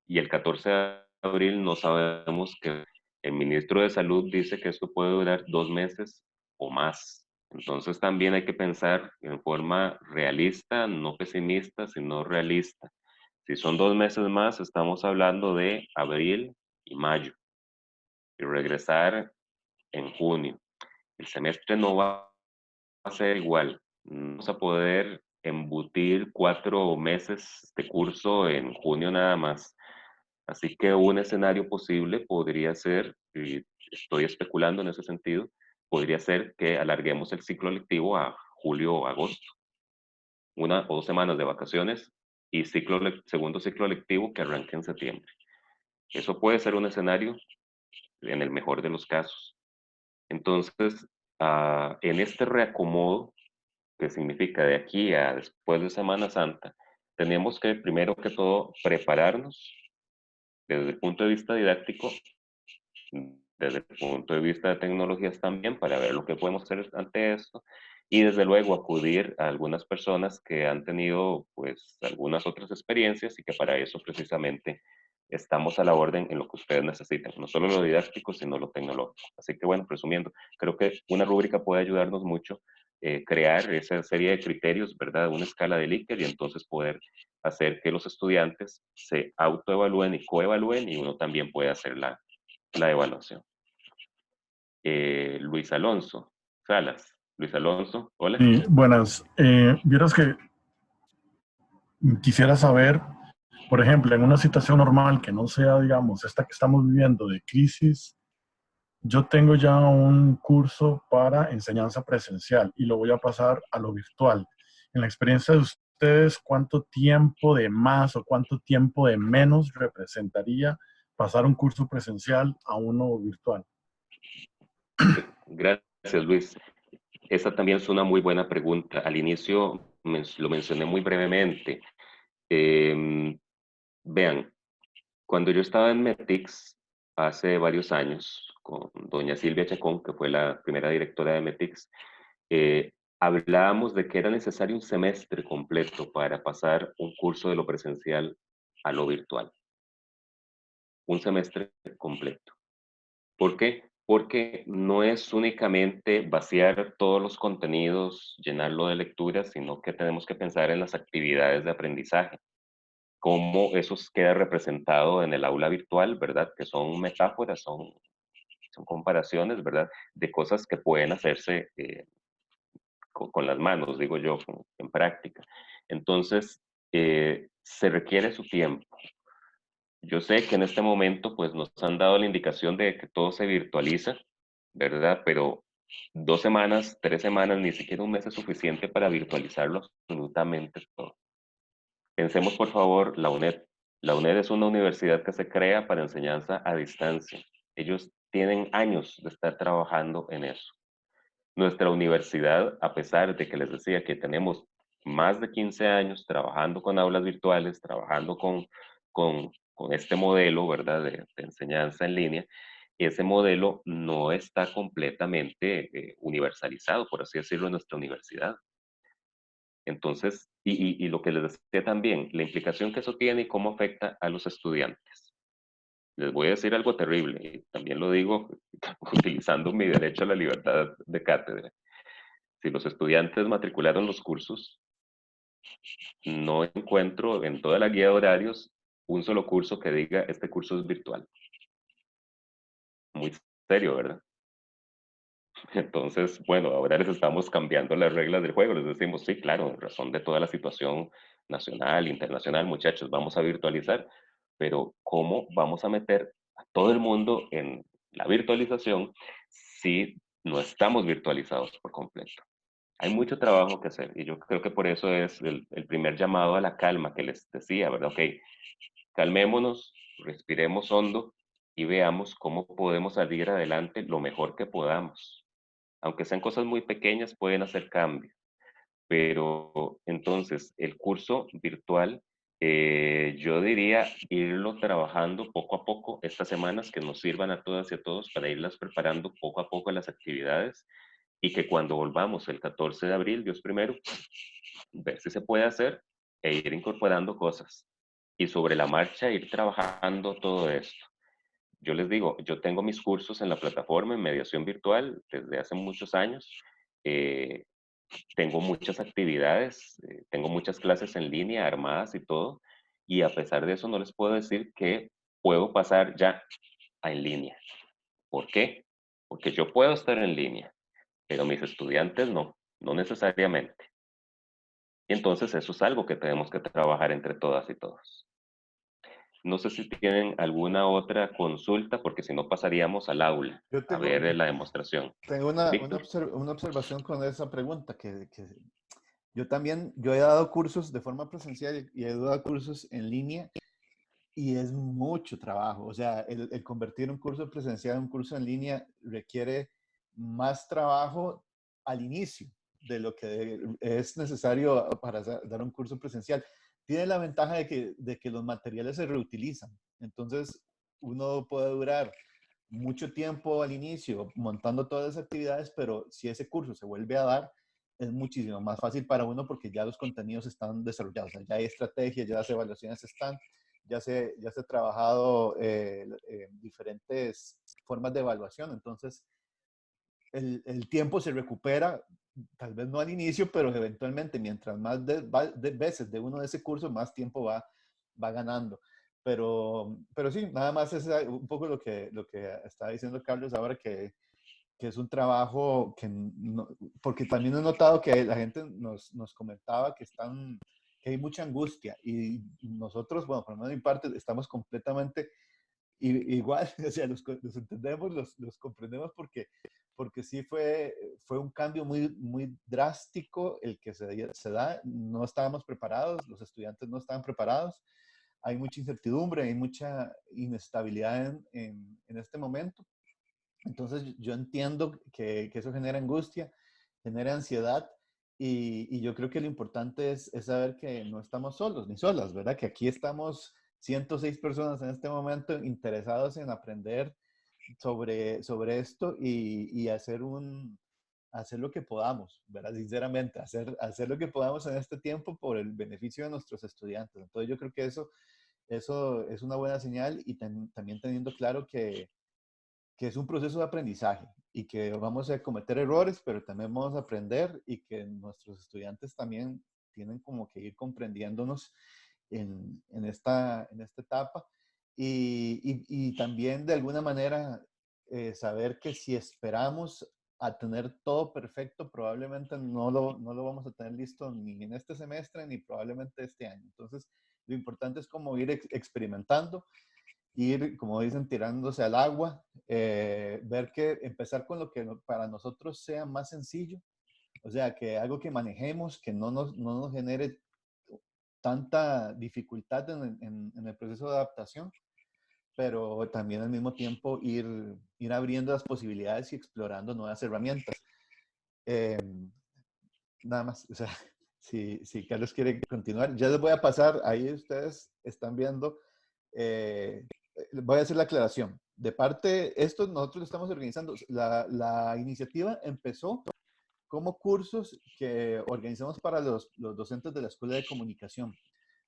y el 14 de abril no sabemos que el ministro de Salud dice que esto puede durar 2 meses o más. Entonces también hay que pensar en forma realista, no pesimista, sino realista. Si son 2 meses más, estamos hablando de abril y mayo y regresar en junio. El semestre no va a ser igual. No vamos a poder embutir 4 meses de curso en junio nada más. Así que un escenario posible podría ser, y estoy especulando en ese sentido, podría ser que alarguemos el ciclo lectivo a julio o agosto, 1 o 2 semanas de vacaciones y segundo ciclo lectivo que arranque en septiembre. Eso puede ser un escenario en el mejor de los casos. Entonces, en este reacomodo, que significa de aquí a después de Semana Santa, tenemos que primero que todo prepararnos desde el punto de vista didáctico, desde el punto de vista de tecnologías también, para ver lo que podemos hacer ante esto, y desde luego acudir a algunas personas que han tenido pues algunas otras experiencias y que para eso precisamente estamos a la orden en lo que ustedes necesiten, no solo lo didáctico, sino lo tecnológico. Así que bueno, resumiendo, creo que una rúbrica puede ayudarnos mucho, crear esa serie de criterios, ¿verdad? Una escala de Likert y entonces poder hacer que los estudiantes se autoevalúen y coevalúen y uno también puede hacer la evaluación. Luis Alonso Salas. Luis Alonso, hola. Buenas. Vieras que quisiera saber, por ejemplo, en una situación normal que no sea, digamos, esta que estamos viviendo de crisis, yo tengo ya un curso para enseñanza presencial y lo voy a pasar a lo virtual. En la experiencia de ustedes, ¿cuánto tiempo de más o cuánto tiempo de menos representaría pasar un curso presencial a uno virtual? Gracias, Luis. Esa también es una muy buena pregunta. Al inicio lo mencioné muy brevemente. Vean, Cuando yo estaba en METICS hace varios años, con doña Silvia Chacón, que fue la primera directora de METICS, hablábamos de que era necesario un semestre completo para pasar un curso de lo presencial a lo virtual. Un semestre completo. ¿Por qué? Porque no es únicamente vaciar todos los contenidos, llenarlo de lecturas, sino que tenemos que pensar en las actividades de aprendizaje, cómo eso queda representado en el aula virtual, ¿verdad? Que son metáforas, son comparaciones, ¿verdad? De cosas que pueden hacerse con las manos, digo yo, en práctica. Entonces, se requiere su tiempo. Yo sé que en este momento pues nos han dado la indicación de que todo se virtualiza, ¿verdad? Pero 2 semanas, 3 semanas, ni siquiera un mes es suficiente para virtualizarlo absolutamente todo. Pensemos por favor la UNED. La UNED es una universidad que se crea para enseñanza a distancia. Ellos tienen años de estar trabajando en eso. Nuestra universidad, a pesar de que les decía que tenemos más de 15 años trabajando con aulas virtuales, trabajando con este modelo, ¿verdad?, de enseñanza en línea, ese modelo no está completamente universalizado, por así decirlo, en nuestra universidad. Entonces, y lo que les decía también, la implicación que eso tiene y cómo afecta a los estudiantes. Les voy a decir algo terrible, y también lo digo utilizando mi derecho a la libertad de cátedra. Si los estudiantes matricularon los cursos, no encuentro en toda la guía de horarios un solo curso que diga este curso es virtual. Muy serio, ¿verdad? Entonces, bueno, ahora les estamos cambiando las reglas del juego. Les decimos, sí, claro, en razón de toda la situación nacional, internacional, muchachos, vamos a virtualizar. Pero ¿cómo vamos a meter a todo el mundo en la virtualización si no estamos virtualizados por completo? Hay mucho trabajo que hacer y yo creo que por eso es el primer llamado a la calma que les decía, ¿verdad? Ok, calmémonos, respiremos hondo y veamos cómo podemos salir adelante lo mejor que podamos. Aunque sean cosas muy pequeñas, pueden hacer cambio. Pero entonces, el curso virtual, yo diría irlo trabajando poco a poco estas semanas que nos sirvan a todas y a todos para irlas preparando poco a poco las actividades y que cuando volvamos el 14 de abril, Dios primero, ver si se puede hacer e ir incorporando cosas. Y sobre la marcha ir trabajando todo esto. Yo les digo, yo tengo mis cursos en la plataforma en mediación virtual desde hace muchos años. Eh, Tengo muchas actividades, tengo muchas clases en línea armadas y todo. Y a pesar de eso no les puedo decir que puedo pasar ya a en línea. ¿Por qué? Porque yo puedo estar en línea, pero mis estudiantes no, no necesariamente. Y entonces eso es algo que tenemos que trabajar entre todas y todos. No sé si tienen alguna otra consulta, porque si no pasaríamos al aula Yo a tengo, ver la demostración. tengo Víctor. una observación con esa pregunta, que yo también, yo he dado cursos de forma presencial y he dado cursos en línea y es mucho trabajo. O sea, el convertir un curso presencial en un curso en línea requiere más trabajo al inicio de lo que es necesario para dar un curso presencial. Tiene la ventaja de que los materiales se reutilizan. Entonces, uno puede durar mucho tiempo al inicio montando todas las actividades, pero si ese curso se vuelve a dar, es muchísimo más fácil para uno porque ya los contenidos están desarrollados, o sea, ya hay estrategias, ya las evaluaciones están, ya se ha trabajado diferentes formas de evaluación, entonces el tiempo se recupera, tal vez no al inicio, pero eventualmente, mientras más veces de uno de ese curso, más tiempo va ganando. Pero sí, nada más es un poco lo que estaba diciendo Carlos ahora, que es un trabajo porque también he notado que la gente nos comentaba que hay mucha angustia y nosotros, bueno, por lo menos de mi parte, estamos completamente igual, o sea, los entendemos, los comprendemos porque sí fue un cambio muy, muy drástico el que se da. No estábamos preparados, los estudiantes no estaban preparados. Hay mucha incertidumbre, hay mucha inestabilidad en este momento. Entonces yo entiendo que eso genera angustia, genera ansiedad y yo creo que lo importante es saber que no estamos solos ni solas, ¿verdad? Que aquí estamos 106 personas en este momento interesados en aprender sobre esto y hacer lo que podamos, ¿verdad? Sinceramente, hacer lo que podamos en este tiempo por el beneficio de nuestros estudiantes. Entonces yo creo que eso es una buena señal y también teniendo claro que es un proceso de aprendizaje y que vamos a cometer errores, pero también vamos a aprender y que nuestros estudiantes también tienen como que ir comprendiéndonos en esta etapa y también de alguna manera saber que si esperamos a tener todo perfecto, probablemente no lo vamos a tener listo ni en este semestre ni probablemente este año. Entonces, lo importante es como ir experimentando, ir, como dicen, tirándose al agua, ver que empezar con lo que para nosotros sea más sencillo, o sea, que algo que manejemos, que no nos genere tanta dificultad en el proceso de adaptación, pero también al mismo tiempo ir abriendo las posibilidades y explorando nuevas herramientas. Eh, Nada más, o sea, si Carlos quiere continuar, ya les voy a pasar, ahí ustedes están viendo, voy a hacer la aclaración. De parte, esto nosotros lo estamos organizando, la iniciativa empezó como cursos que organizamos para los docentes de la Escuela de Comunicación.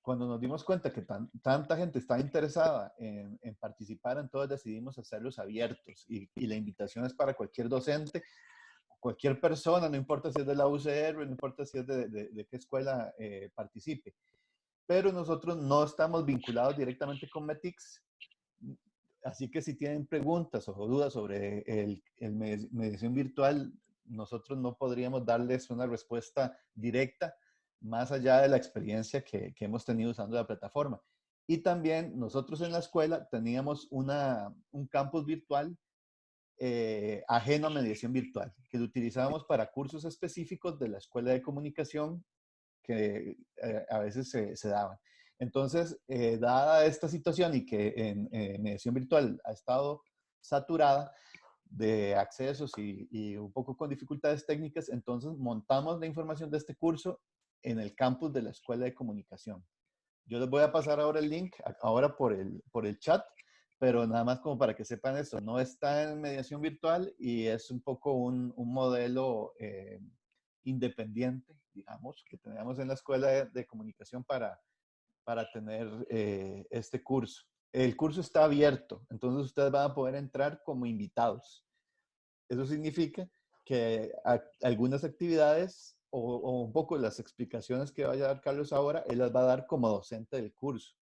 Cuando nos dimos cuenta que tanta gente está interesada en participar, entonces decidimos hacerlos abiertos y la invitación es para cualquier docente, cualquier persona, no importa si es de la UCR, no importa si es de qué escuela participe. Pero nosotros no estamos vinculados directamente con METICS, así que si tienen preguntas o dudas sobre mediación virtual, nosotros no podríamos darles una respuesta directa más allá de la experiencia que hemos tenido usando la plataforma. Y también nosotros en la escuela teníamos un campus virtual ajeno a mediación virtual, que lo utilizábamos para cursos específicos de la Escuela de Comunicación que a veces se daban. Entonces, dada esta situación y que en mediación virtual ha estado saturada de accesos y un poco con dificultades técnicas, entonces montamos la información de este curso en el campus de la Escuela de Comunicación. Yo les voy a pasar ahora el link, ahora por el chat, pero nada más como para que sepan esto, no está en mediación virtual y es un poco un modelo independiente, digamos, que tenemos en la Escuela de Comunicación para tener este curso. El curso está abierto, entonces ustedes van a poder entrar como invitados. Eso significa que algunas actividades o un poco las explicaciones que vaya a dar Carlos ahora, él las va a dar como docente del curso.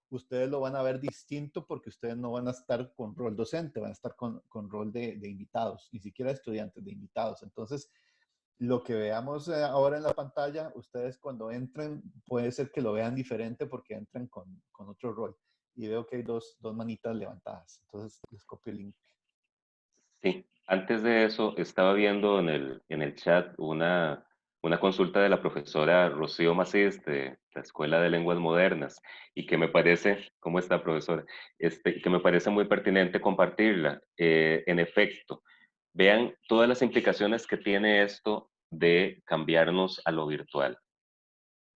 Ustedes lo van a ver distinto porque ustedes no van a estar con rol docente, van a estar con rol de invitados, ni siquiera estudiantes, de invitados. Entonces, lo que veamos ahora en la pantalla, ustedes cuando entren, puede ser que lo vean diferente porque entran con otro rol. Y veo que hay dos manitas levantadas. Entonces, les copio el link. Sí, antes de eso estaba viendo en el chat una consulta de la profesora Rocío Macís de la Escuela de Lenguas Modernas y que me parece, ¿cómo está, profesora? Que me parece muy pertinente compartirla. En efecto, vean todas las implicaciones que tiene esto de cambiarnos a lo virtual.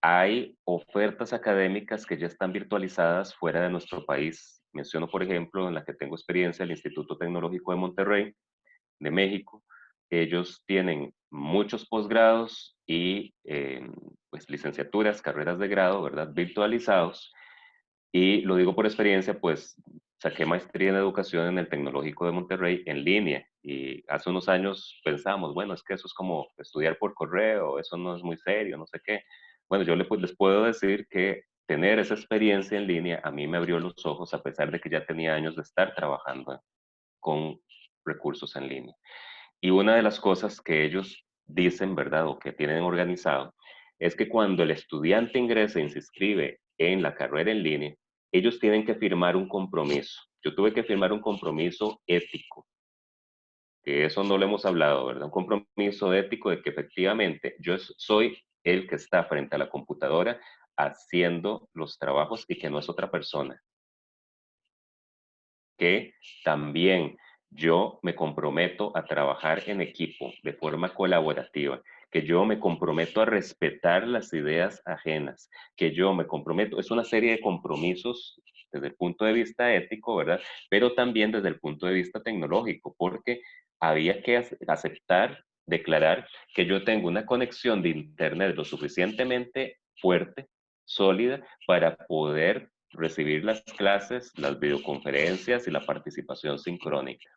Hay ofertas académicas que ya están virtualizadas fuera de nuestro país. Menciono, por ejemplo, en la que tengo experiencia, el Instituto Tecnológico de Monterrey, de México. Ellos tienen muchos posgrados y pues licenciaturas, carreras de grado, ¿verdad? Virtualizados. Y lo digo por experiencia, pues saqué maestría en educación en el Tecnológico de Monterrey en línea. Y hace unos años pensamos, bueno, es que eso es como estudiar por correo, eso no es muy serio, no sé qué. Bueno, yo les puedo decir que tener esa experiencia en línea a mí me abrió los ojos a pesar de que ya tenía años de estar trabajando con recursos en línea. Y una de las cosas que ellos dicen, ¿verdad? O que tienen organizado, es que cuando el estudiante ingresa y se inscribe en la carrera en línea, ellos tienen que firmar un compromiso. Yo tuve que firmar un compromiso ético, que eso no lo hemos hablado, ¿verdad? Un compromiso ético de que efectivamente yo soy el que está frente a la computadora haciendo los trabajos y que no es otra persona. Que también yo me comprometo a trabajar en equipo de forma colaborativa, que yo me comprometo a respetar las ideas ajenas, que yo me comprometo, es una serie de compromisos desde el punto de vista ético, ¿verdad? Pero también desde el punto de vista tecnológico, porque había que aceptar, declarar que yo tengo una conexión de internet lo suficientemente fuerte, sólida, para poder recibir las clases, las videoconferencias y la participación sincrónica.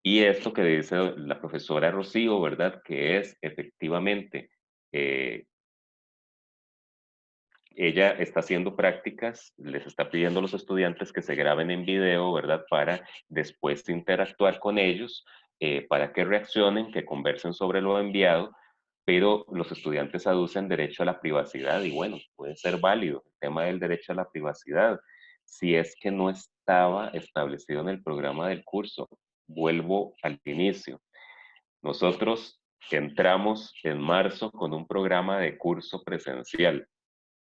Y esto que dice la profesora Rocío, ¿verdad? Que es efectivamente, ella está haciendo prácticas, les está pidiendo a los estudiantes que se graben en video, ¿verdad? Para después interactuar con ellos, para que reaccionen, que conversen sobre lo enviado, pero los estudiantes aducen derecho a la privacidad y bueno, puede ser válido el tema del derecho a la privacidad, si es que no estaba establecido en el programa del curso. Vuelvo al inicio. Nosotros entramos en marzo con un programa de curso presencial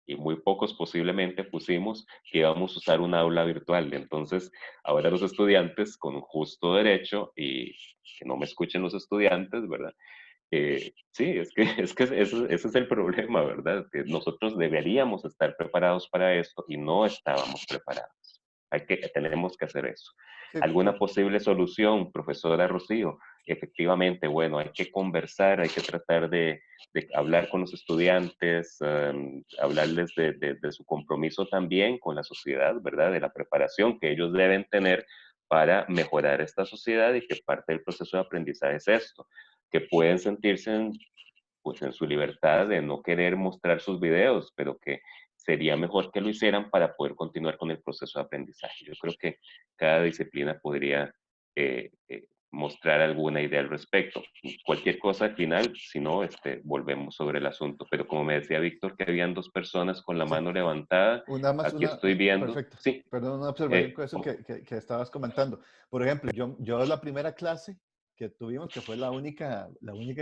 y muy pocos posiblemente pusimos que íbamos a usar un aula virtual. Entonces, ahora los estudiantes con justo derecho, y que no me escuchen los estudiantes, ¿verdad? Sí, ese es el problema, ¿verdad? Que nosotros deberíamos estar preparados para esto y no estábamos preparados. Tenemos que hacer eso. Sí, ¿Alguna posible solución, profesora Rocío? Efectivamente, bueno, hay que conversar, hay que tratar de hablar con los estudiantes, hablarles de su compromiso también con la sociedad, ¿verdad? De la preparación que ellos deben tener para mejorar esta sociedad y que parte del proceso de aprendizaje es esto, que pueden sentirse pues en su libertad de no querer mostrar sus videos, pero que sería mejor que lo hicieran para poder continuar con el proceso de aprendizaje. Yo creo que cada disciplina podría mostrar alguna idea al respecto. Cualquier cosa al final, si no, volvemos sobre el asunto. Pero como me decía Víctor, que habían dos personas con la sí. mano levantada, Una más, aquí estoy viendo. perfecto. Sí. Perdón, una observación con eso que estabas comentando. Por ejemplo, yo la primera clase que tuvimos, que fue la única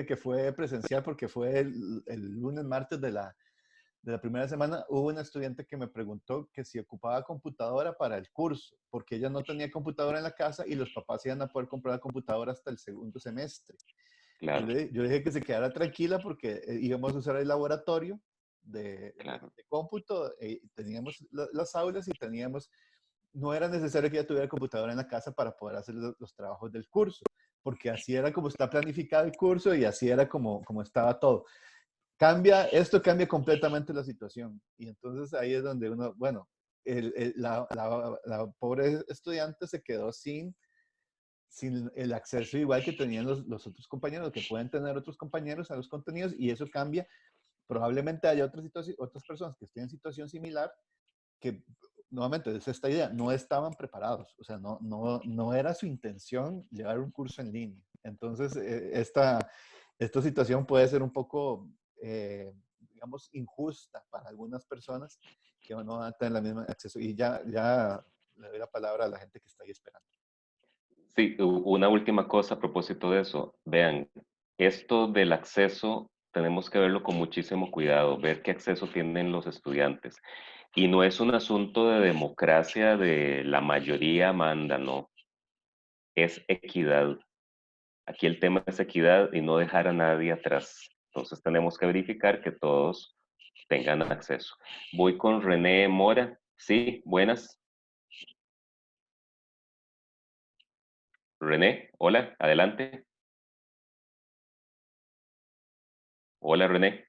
que fue presencial, porque fue el lunes, martes de la primera semana, hubo una estudiante que me preguntó que si ocupaba computadora para el curso, porque ella no tenía computadora en la casa y los papás iban a poder comprar la computadora hasta el segundo semestre. Claro, Yo le dije que se quedara tranquila porque íbamos a usar el laboratorio claro. de cómputo, teníamos las aulas y no era necesario que ella tuviera computadora en la casa para poder hacer los trabajos del curso, porque así era como está planificado el curso y así era como estaba todo. Esto cambia completamente la situación. Y entonces ahí es donde uno, bueno, la pobre estudiante se quedó sin el acceso igual que tenían los otros compañeros, que pueden tener otros compañeros a los contenidos, y eso cambia. Probablemente haya otras personas que estén en situación similar que, nuevamente, es esta idea, no estaban preparados, o sea, no era su intención llevar un curso en línea. Entonces, esta situación puede ser un poco, digamos, injusta para algunas personas que no van a tener el mismo acceso. Y ya le doy la palabra a la gente que está ahí esperando. Sí, una última cosa a propósito de eso. Vean, esto del acceso tenemos que verlo con muchísimo cuidado, ver qué acceso tienen los estudiantes. Y no es un asunto de democracia de la mayoría manda, no. Es equidad. Aquí el tema es equidad y no dejar a nadie atrás. Entonces tenemos que verificar que todos tengan acceso. Voy con René Mora. Sí, buenas. René, hola, adelante. Hola, René.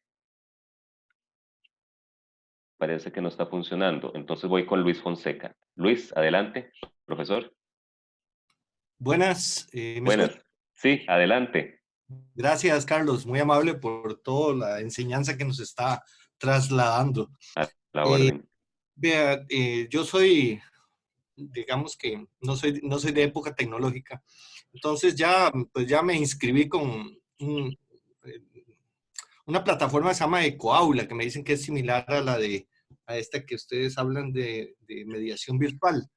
Parece que no está funcionando. Entonces voy con Luis Fonseca. Luis, adelante, profesor. Buenas, ¿me Buenas. escucha? Sí, adelante. Gracias, Carlos. Muy amable por toda la enseñanza que nos está trasladando. A la Eh, orden. Vea, yo soy, digamos que no soy de época tecnológica. Entonces pues ya me inscribí con eh, una plataforma que se llama EcoAula, que me dicen que es similar a esta que ustedes hablan de mediación virtual.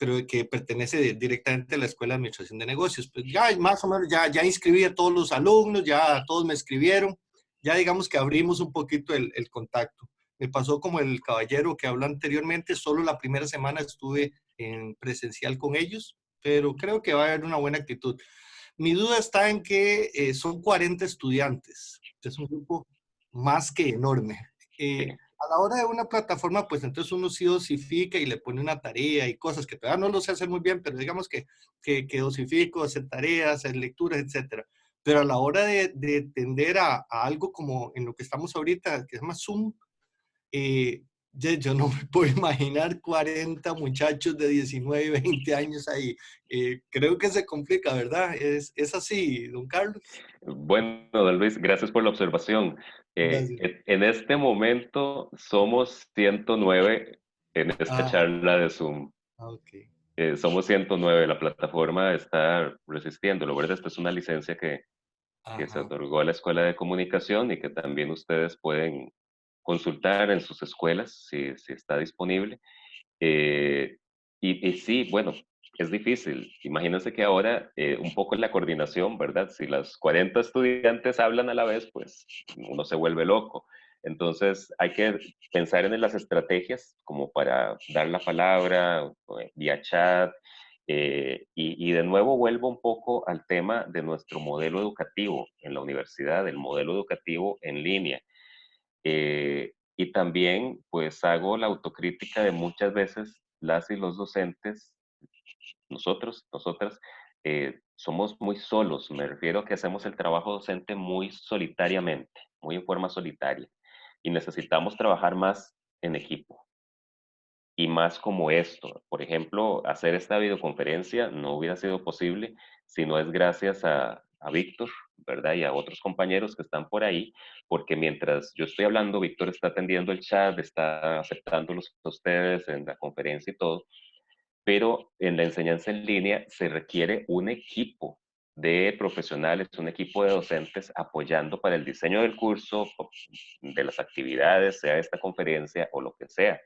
Pero que pertenece directamente a la Escuela de Administración de Negocios. Pues ya más o menos, ya inscribí a todos los alumnos, ya todos me escribieron, ya digamos que abrimos un poquito el contacto. Me pasó como el caballero que habló anteriormente, solo la primera semana estuve en presencial con ellos, pero creo que va a haber una buena actitud. Mi duda está en que son 40 estudiantes, es un grupo más que enorme. Sí. a la hora de una plataforma, pues entonces uno sí dosifica y le pone una tarea y cosas que todavía no lo sé hacer muy bien, pero digamos que dosifico, hacer tareas, hacer lecturas, etcétera. Pero a la hora de tender a algo como en lo que estamos ahorita, que se llama Zoom, yo no me puedo imaginar 40 muchachos de 19 y 20 años ahí. Creo que se complica, ¿verdad? Es así, don Carlos. Bueno, don Luis, gracias por la observación. Gracias. En este momento somos 109 en esta Ah, charla de Zoom. ok. Somos 109, la plataforma está resistiendo. Lo verdad, esta es una licencia que se Ajá. otorgó a la Escuela de Comunicación y que también ustedes pueden consultar en sus escuelas si está disponible. Eh, y sí, bueno, es difícil. Imagínense que ahora un poco en la coordinación, ¿verdad? Si los 40 estudiantes hablan a la vez, pues uno se vuelve loco. Entonces hay que pensar en las estrategias como para dar la palabra vía chat. Y de nuevo vuelvo un poco al tema de nuestro modelo educativo en la universidad, el modelo educativo en línea. Y también pues hago la autocrítica de muchas veces las y los docentes, nosotras, somos muy solos. Me refiero a que hacemos el trabajo docente muy solitariamente, muy en forma solitaria. Y necesitamos trabajar más en equipo y más como esto. Por ejemplo, hacer esta videoconferencia no hubiera sido posible si no es gracias a Víctor, ¿verdad? Y a otros compañeros que están por ahí, porque mientras yo estoy hablando, Víctor está atendiendo el chat, está aceptándolos a ustedes en la conferencia y todo, pero en la enseñanza en línea se requiere un equipo de profesionales, un equipo de docentes apoyando para el diseño del curso, de las actividades, sea esta conferencia o lo que sea.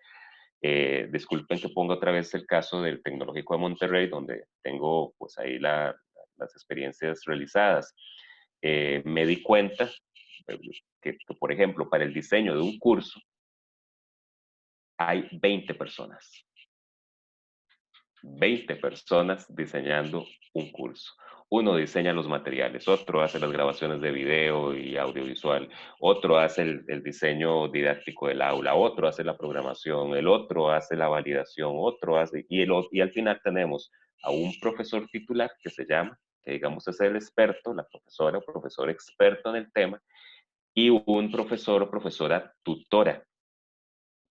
Disculpen que ponga otra vez el caso del Tecnológico de Monterrey, donde tengo pues ahí las experiencias realizadas. Me di cuenta que, por ejemplo, para el diseño de un curso hay 20 personas. 20 personas diseñando un curso. Uno diseña los materiales, otro hace las grabaciones de video y audiovisual, otro hace el diseño didáctico del aula, otro hace la programación, el otro hace la validación, otro hace, y al final tenemos a un profesor titular que se llama, que digamos es el experto, la profesora o profesor experto en el tema, y un profesor o profesora tutora.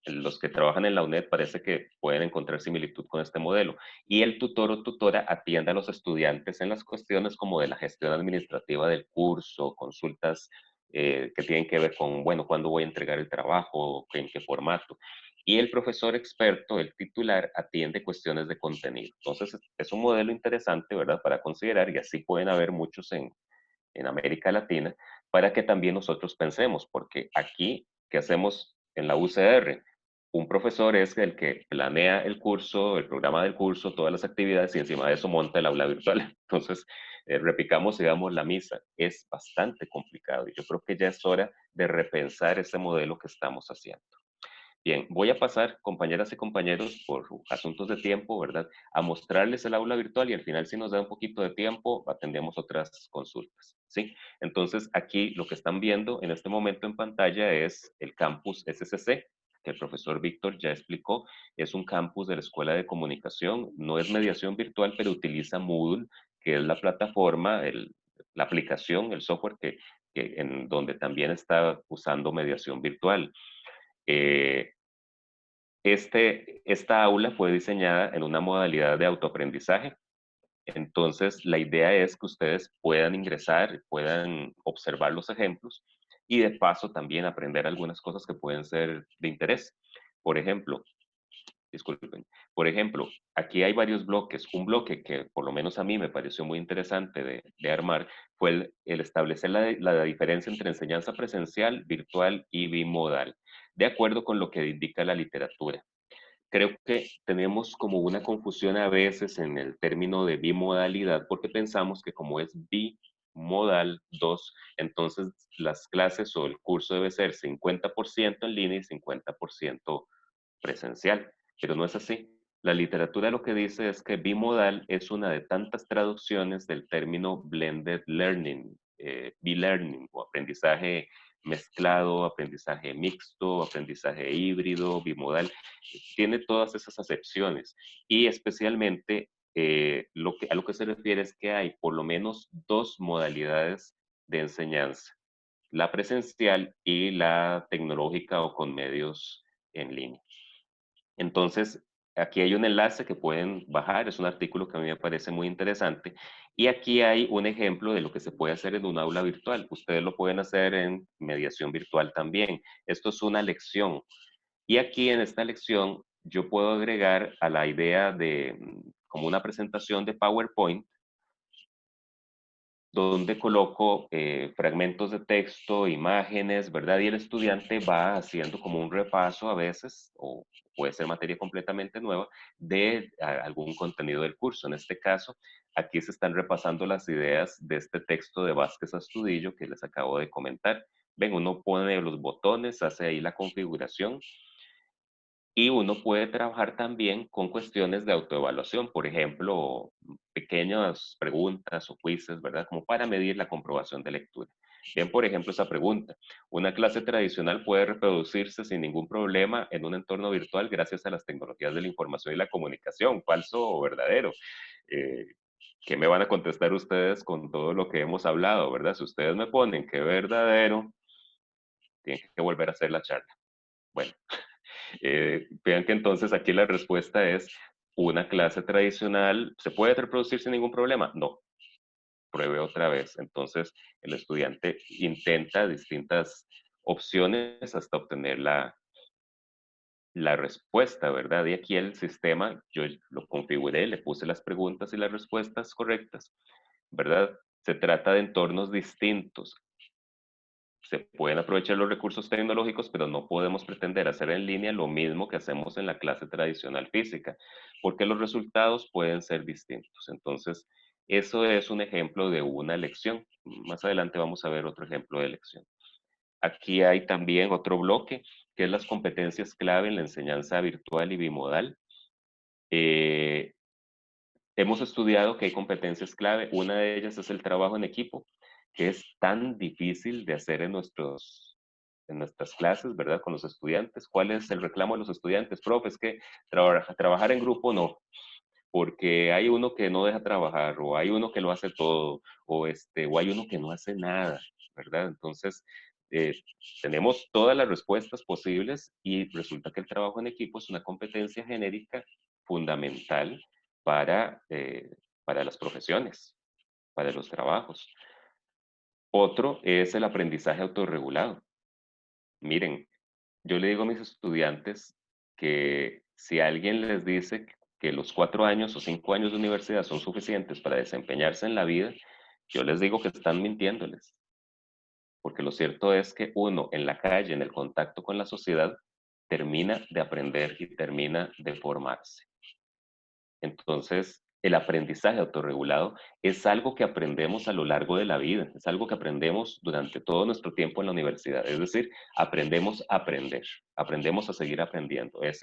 Los que trabajan en la UNED parece que pueden encontrar similitud con este modelo. Y el tutor o tutora atiende a los estudiantes en las cuestiones como de la gestión administrativa del curso, consultas que tienen que ver con, bueno, cuándo voy a entregar el trabajo, en qué formato. Y el profesor experto, el titular, atiende cuestiones de contenido. Entonces, es un modelo interesante, ¿verdad?, para considerar, y así pueden haber muchos en América Latina, para que también nosotros pensemos, porque aquí, ¿qué hacemos en la UCR? Un profesor es el que planea el curso, el programa del curso, todas las actividades y encima de eso monta el aula virtual. Entonces, replicamos, digamos, la misa. Es bastante complicado y yo creo que ya es hora de repensar ese modelo que estamos haciendo. Bien, voy a pasar, compañeras y compañeros, por asuntos de tiempo, ¿verdad?, a mostrarles el aula virtual y al final, si nos da un poquito de tiempo, atendemos otras consultas, ¿sí? Entonces, aquí lo que están viendo en este momento en pantalla es el campus SCC, que el profesor Víctor ya explicó. Es un campus de la Escuela de Comunicación, no es mediación virtual, pero utiliza Moodle, que es la plataforma, la aplicación, el software en donde también está usando mediación virtual. Eh, esta aula fue diseñada en una modalidad de autoaprendizaje. Entonces, la idea es que ustedes puedan ingresar, puedan observar los ejemplos y de paso también aprender algunas cosas que pueden ser de interés. Por ejemplo, disculpen, por ejemplo, aquí hay varios bloques. Un bloque que por lo menos a mí me pareció muy interesante de armar fue el establecer la diferencia entre enseñanza presencial, virtual y bimodal, de acuerdo con lo que indica la literatura. Creo que tenemos como una confusión a veces en el término de bimodalidad porque pensamos que como es bimodal 2, entonces las clases o el curso debe ser 50% en línea y 50% presencial, pero no es así. La literatura lo que dice es que bimodal es una de tantas traducciones del término blended learning, b-learning o aprendizaje mezclado, aprendizaje mixto, aprendizaje híbrido, bimodal. Tiene todas esas acepciones y especialmente a lo que se refiere es que hay por lo menos dos modalidades de enseñanza, la presencial y la tecnológica o con medios en línea. Entonces, aquí hay un enlace que pueden bajar, es un artículo que a mí me parece muy interesante, y aquí hay un ejemplo de lo que se puede hacer en un aula virtual. Ustedes lo pueden hacer en mediación virtual también. Esto es una lección, y aquí en esta lección yo puedo agregar a la idea de como una presentación de PowerPoint, donde coloco fragmentos de texto, imágenes, ¿verdad? Y el estudiante va haciendo como un repaso a veces, o puede ser materia completamente nueva, de algún contenido del curso. En este caso, aquí se están repasando las ideas de este texto de Vázquez Astudillo que les acabo de comentar. Ven, uno pone los botones, hace ahí la configuración, y uno puede trabajar también con cuestiones de autoevaluación, por ejemplo, pequeñas preguntas o quizzes, ¿verdad? Como para medir la comprobación de lectura. Bien, por ejemplo, esa pregunta. ¿Una clase tradicional puede reproducirse sin ningún problema en un entorno virtual gracias a las tecnologías de la información y la comunicación? ¿Falso o verdadero? Eh, ¿Qué me van a contestar ustedes con todo lo que hemos hablado, verdad? Si ustedes me ponen que verdadero, tienen que volver a hacer la charla. Bueno, vean que entonces aquí la respuesta es, ¿una clase tradicional se puede reproducir sin ningún problema? No, pruebe otra vez. Entonces el estudiante intenta distintas opciones hasta obtener la respuesta, ¿verdad? Y aquí el sistema, yo lo configuré, le puse las preguntas y las respuestas correctas, ¿verdad? Se trata de entornos distintos. Se pueden aprovechar los recursos tecnológicos, pero no podemos pretender hacer en línea lo mismo que hacemos en la clase tradicional física, porque los resultados pueden ser distintos. Entonces, eso es un ejemplo de una lección. Más adelante vamos a ver otro ejemplo de lección. Aquí hay también otro bloque, que es las competencias clave en la enseñanza virtual y bimodal. Hemos estudiado que hay competencias clave. Una de ellas es el trabajo en equipo, que es tan difícil de hacer en nuestras clases, ¿verdad? Con los estudiantes. ¿Cuál es el reclamo de los estudiantes? Profe, es que trabajar en grupo no, porque hay uno que no deja trabajar, o hay uno que lo hace todo, o hay uno que no hace nada, ¿verdad? Entonces, eh, tenemos todas las respuestas posibles y resulta que el trabajo en equipo es una competencia genérica fundamental para las profesiones, para los trabajos. Otro es el aprendizaje autorregulado. Miren, yo le digo a mis estudiantes que si alguien les dice que los 4 años o 5 años de universidad son suficientes para desempeñarse en la vida, yo les digo que están mintiéndoles. Porque lo cierto es que uno en la calle, en el contacto con la sociedad, termina de aprender y termina de formarse. Entonces, el aprendizaje autorregulado es algo que aprendemos a lo largo de la vida, es algo que aprendemos durante todo nuestro tiempo en la universidad. Es decir, aprendemos a aprender, aprendemos a seguir aprendiendo. Es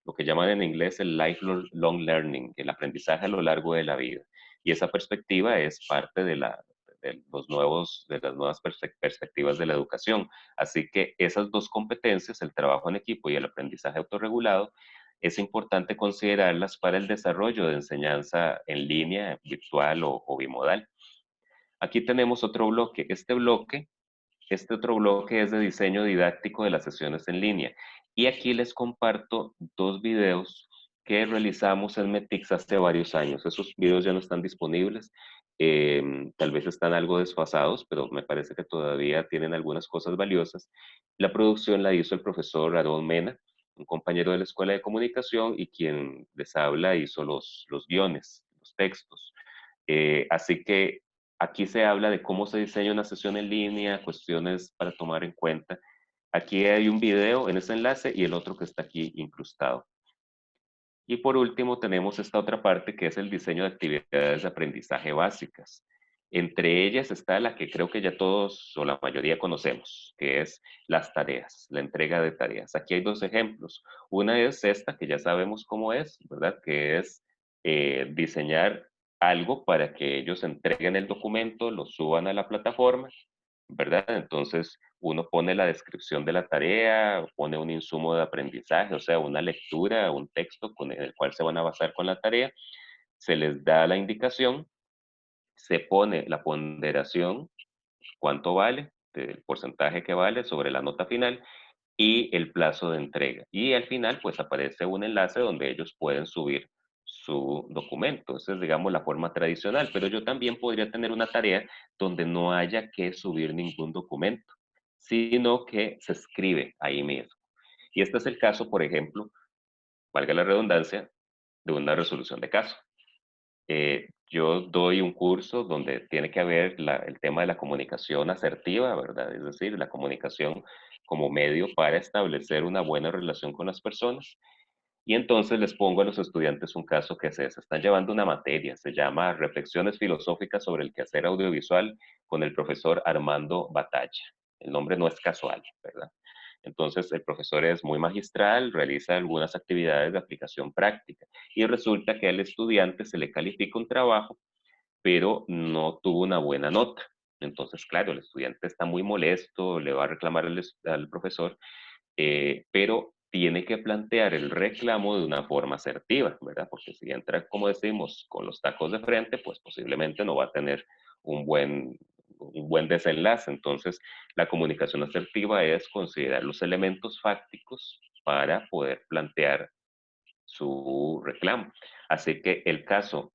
lo que llaman en inglés el lifelong learning, el aprendizaje a lo largo de la vida. Y esa perspectiva es parte de las nuevas perspectivas de la educación. Así que esas dos competencias, el trabajo en equipo y el aprendizaje autorregulado, es importante considerarlas para el desarrollo de enseñanza en línea, virtual o bimodal. Aquí tenemos otro bloque. Este otro bloque es de diseño didáctico de las sesiones en línea. Y aquí les comparto dos videos que realizamos en Metix hace varios años. Esos videos ya no están disponibles. Tal vez están algo desfasados, pero me parece que todavía tienen algunas cosas valiosas. La producción la hizo el profesor Aarón Mena, un compañero de la Escuela de Comunicación, y quien les habla hizo los guiones, los textos. Así que aquí se habla de cómo se diseña una sesión en línea, cuestiones para tomar en cuenta. Aquí hay un video en ese enlace y el otro que está aquí incrustado. Y por último tenemos esta otra parte que es el diseño de actividades de aprendizaje básicas. Entre ellas está la que creo que ya todos o la mayoría conocemos, que es las tareas, la entrega de tareas. Aquí hay dos ejemplos. Una es esta, que ya sabemos cómo es, ¿verdad? Que es diseñar algo para que ellos entreguen el documento, lo suban a la plataforma ¿verdad? Entonces, uno pone la descripción de la tarea, pone un insumo de aprendizaje, o sea, una lectura, un texto con el cual se van a basar con la tarea, se les da la indicación, se pone la ponderación, cuánto vale, el porcentaje que vale sobre la nota final y el plazo de entrega. Y al final, pues aparece un enlace donde ellos pueden subir su documento. Esa es, digamos, la forma tradicional, pero yo también podría tener una tarea donde no haya que subir ningún documento, sino que se escribe ahí mismo. Y este es el caso, por ejemplo, valga la redundancia, de una resolución de caso. Yo doy un curso donde tiene que haber el tema de la comunicación asertiva, ¿verdad? Es decir, la comunicación como medio para establecer una buena relación con las personas. Y entonces les pongo a los estudiantes un caso que se están llevando una materia, se llama Reflexiones filosóficas sobre el quehacer audiovisual con el profesor Armando Batalla. El nombre no es casual, ¿verdad? Entonces el profesor es muy magistral, realiza algunas actividades de aplicación práctica y resulta que al estudiante se le califica un trabajo, pero no tuvo una buena nota. Entonces, claro, el estudiante está muy molesto, le va a reclamar al profesor, pero tiene que plantear el reclamo de una forma asertiva, ¿verdad? Porque si entra, como decimos, con los tacos de frente, pues posiblemente no va a tener un buen desenlace. Entonces, la comunicación asertiva es considerar los elementos fácticos para poder plantear su reclamo. Así que el caso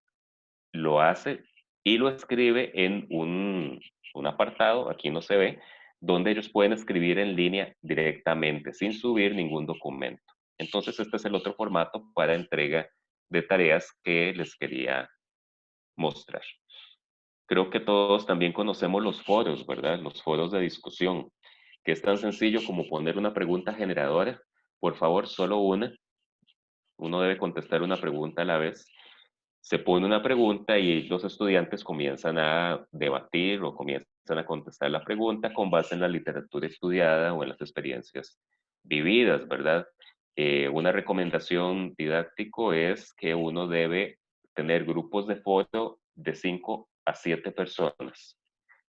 lo hace y lo escribe en un apartado, aquí no se ve, donde ellos pueden escribir en línea directamente, sin subir ningún documento. Entonces, este es el otro formato para entrega de tareas que les quería mostrar. Creo que todos también conocemos los foros, ¿verdad? Los foros de discusión, que es tan sencillo como poner una pregunta generadora. Por favor, solo una. Uno debe contestar una pregunta a la vez. Se pone una pregunta y los estudiantes comienzan a debatir o comienzan a contestar la pregunta con base en la literatura estudiada o en las experiencias vividas, ¿verdad? Una recomendación didáctico es que uno debe tener grupos de foto de 5 a 7 personas.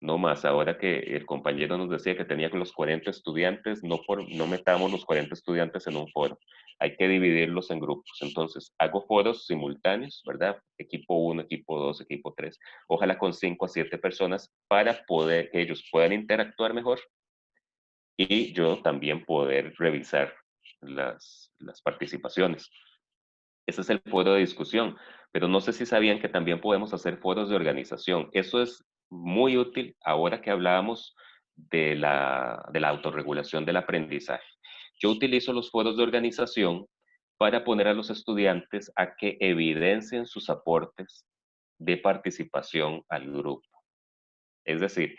No más, ahora que el compañero nos decía que tenía los 40 estudiantes, no metamos los 40 estudiantes en un foro, hay que dividirlos en grupos. Entonces, hago foros simultáneos, ¿verdad? Equipo 1, equipo 2, equipo 3, ojalá con 5 a 7 personas para poder que ellos puedan interactuar mejor y yo también poder revisar las participaciones. Ese es el foro de discusión, pero no sé si sabían que también podemos hacer foros de organización. Eso es muy útil ahora que hablábamos de la autorregulación del aprendizaje. Yo utilizo los foros de organización para poner a los estudiantes a que evidencien sus aportes de participación al grupo. Es decir,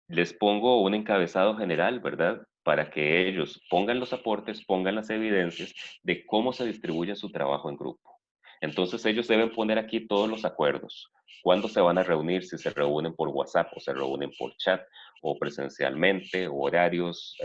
les pongo un encabezado general, ¿verdad? Para que ellos pongan los aportes, pongan las evidencias de cómo se distribuye su trabajo en grupo. Entonces ellos deben poner aquí todos los acuerdos, cuándo se van a reunir, si se reúnen por WhatsApp o se reúnen por chat o presencialmente, horarios,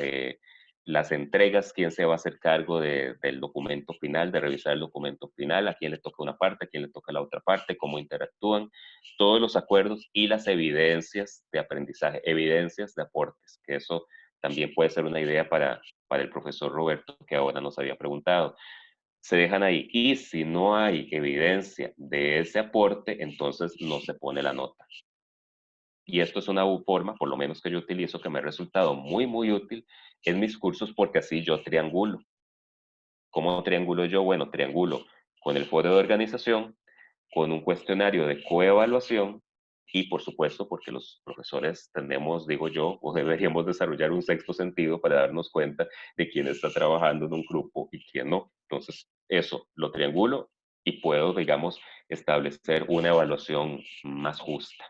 las entregas, quién se va a hacer cargo del documento final, de revisar el documento final, a quién le toca una parte, a quién le toca la otra parte, cómo interactúan, todos los acuerdos y las evidencias de aprendizaje, evidencias de aportes, que eso también puede ser una idea para el profesor Roberto, que ahora nos había preguntado. Se dejan ahí. Y si no hay evidencia de ese aporte, entonces no se pone la nota. Y esto es una forma, por lo menos que yo utilizo, que me ha resultado muy, muy útil en mis cursos porque así yo triangulo. ¿Cómo triangulo yo? Bueno, triangulo con el foro de organización, con un cuestionario de coevaluación y, por supuesto, porque los profesores tenemos, digo yo, o deberíamos desarrollar un sexto sentido para darnos cuenta de quién está trabajando en un grupo y quién no. Entonces, eso lo triangulo y puedo, digamos, establecer una evaluación más justa.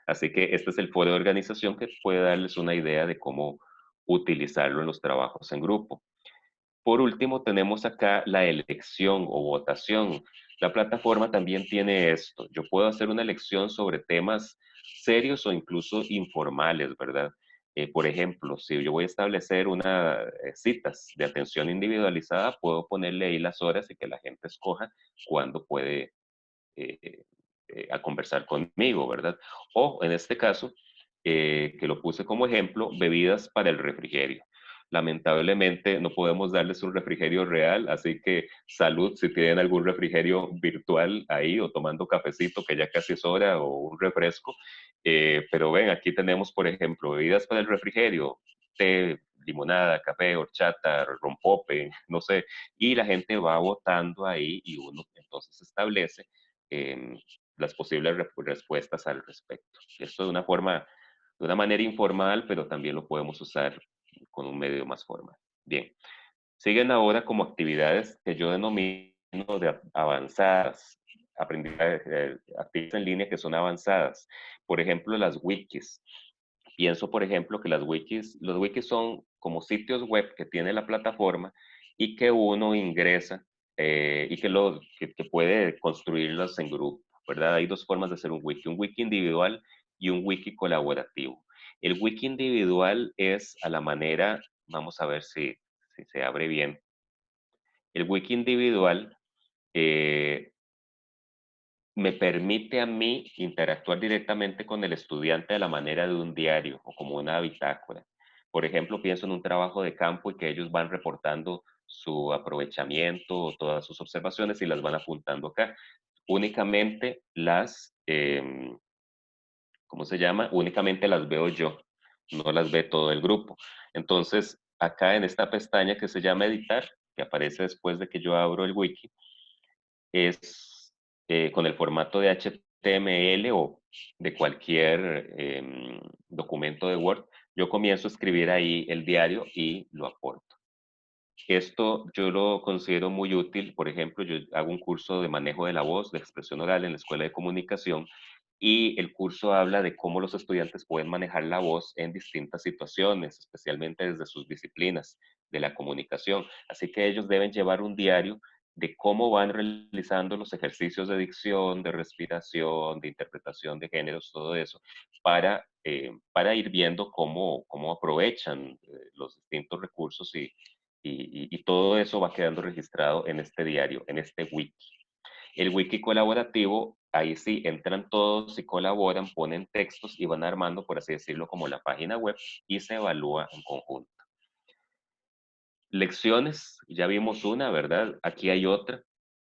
Así que este es el foro de organización que puede darles una idea de cómo utilizarlo en los trabajos en grupo. Por último, tenemos acá la elección o votación. La plataforma también tiene esto. Yo puedo hacer una elección sobre temas serios o incluso informales, ¿verdad? Por ejemplo, si yo voy a establecer unas citas de atención individualizada, puedo ponerle ahí las horas y que la gente escoja cuándo puede a conversar conmigo, ¿verdad? O en este caso, que lo puse como ejemplo, bebidas para el refrigerio. Lamentablemente no podemos darles un refrigerio real, así que salud si tienen algún refrigerio virtual ahí o tomando cafecito, que ya casi es hora, o un refresco. Pero ven, aquí tenemos, por ejemplo, bebidas para el refrigerio, té, limonada, café, horchata, rompope, no sé, y la gente va votando ahí y uno entonces establece eh, las posibles respuestas al respecto. Esto de una manera informal, pero también lo podemos usar con un medio más formal. Bien, siguen ahora como actividades que yo denomino de avanzadas, actividades en línea que son avanzadas. Por ejemplo, las wikis. Pienso, por ejemplo, que los wikis son como sitios web que tiene la plataforma y que uno ingresa y que puede construirlos en grupo, ¿verdad? Hay dos formas de hacer un wiki individual y un wiki colaborativo. El wiki individual es a la manera, vamos a ver si se abre bien. El wiki individual eh, me permite a mí interactuar directamente con el estudiante de la manera de un diario o como una bitácora. Por ejemplo, pienso en un trabajo de campo y que ellos van reportando su aprovechamiento o todas sus observaciones y las van apuntando acá. Únicamente ¿cómo se llama? Únicamente las veo yo, no las ve todo el grupo. Entonces, acá en esta pestaña que se llama editar, que aparece después de que yo abro el wiki, es con el formato de HTML o de cualquier documento de Word, yo comienzo a escribir ahí el diario y lo aporto. Esto yo lo considero muy útil. Por ejemplo, yo hago un curso de manejo de la voz, de expresión oral en la Escuela de Comunicación, y el curso habla de cómo los estudiantes pueden manejar la voz en distintas situaciones, especialmente desde sus disciplinas de la comunicación. Así que ellos deben llevar un diario de cómo van realizando los ejercicios de dicción, de respiración, de interpretación de géneros, todo eso, para ir viendo cómo aprovechan los distintos recursos y todo eso va quedando registrado en este diario, en este wiki. El wiki colaborativo, ahí sí entran todos y colaboran, ponen textos y van armando, por así decirlo, como la página web y se evalúa en conjunto. Lecciones, ya vimos una, ¿verdad? Aquí hay otra.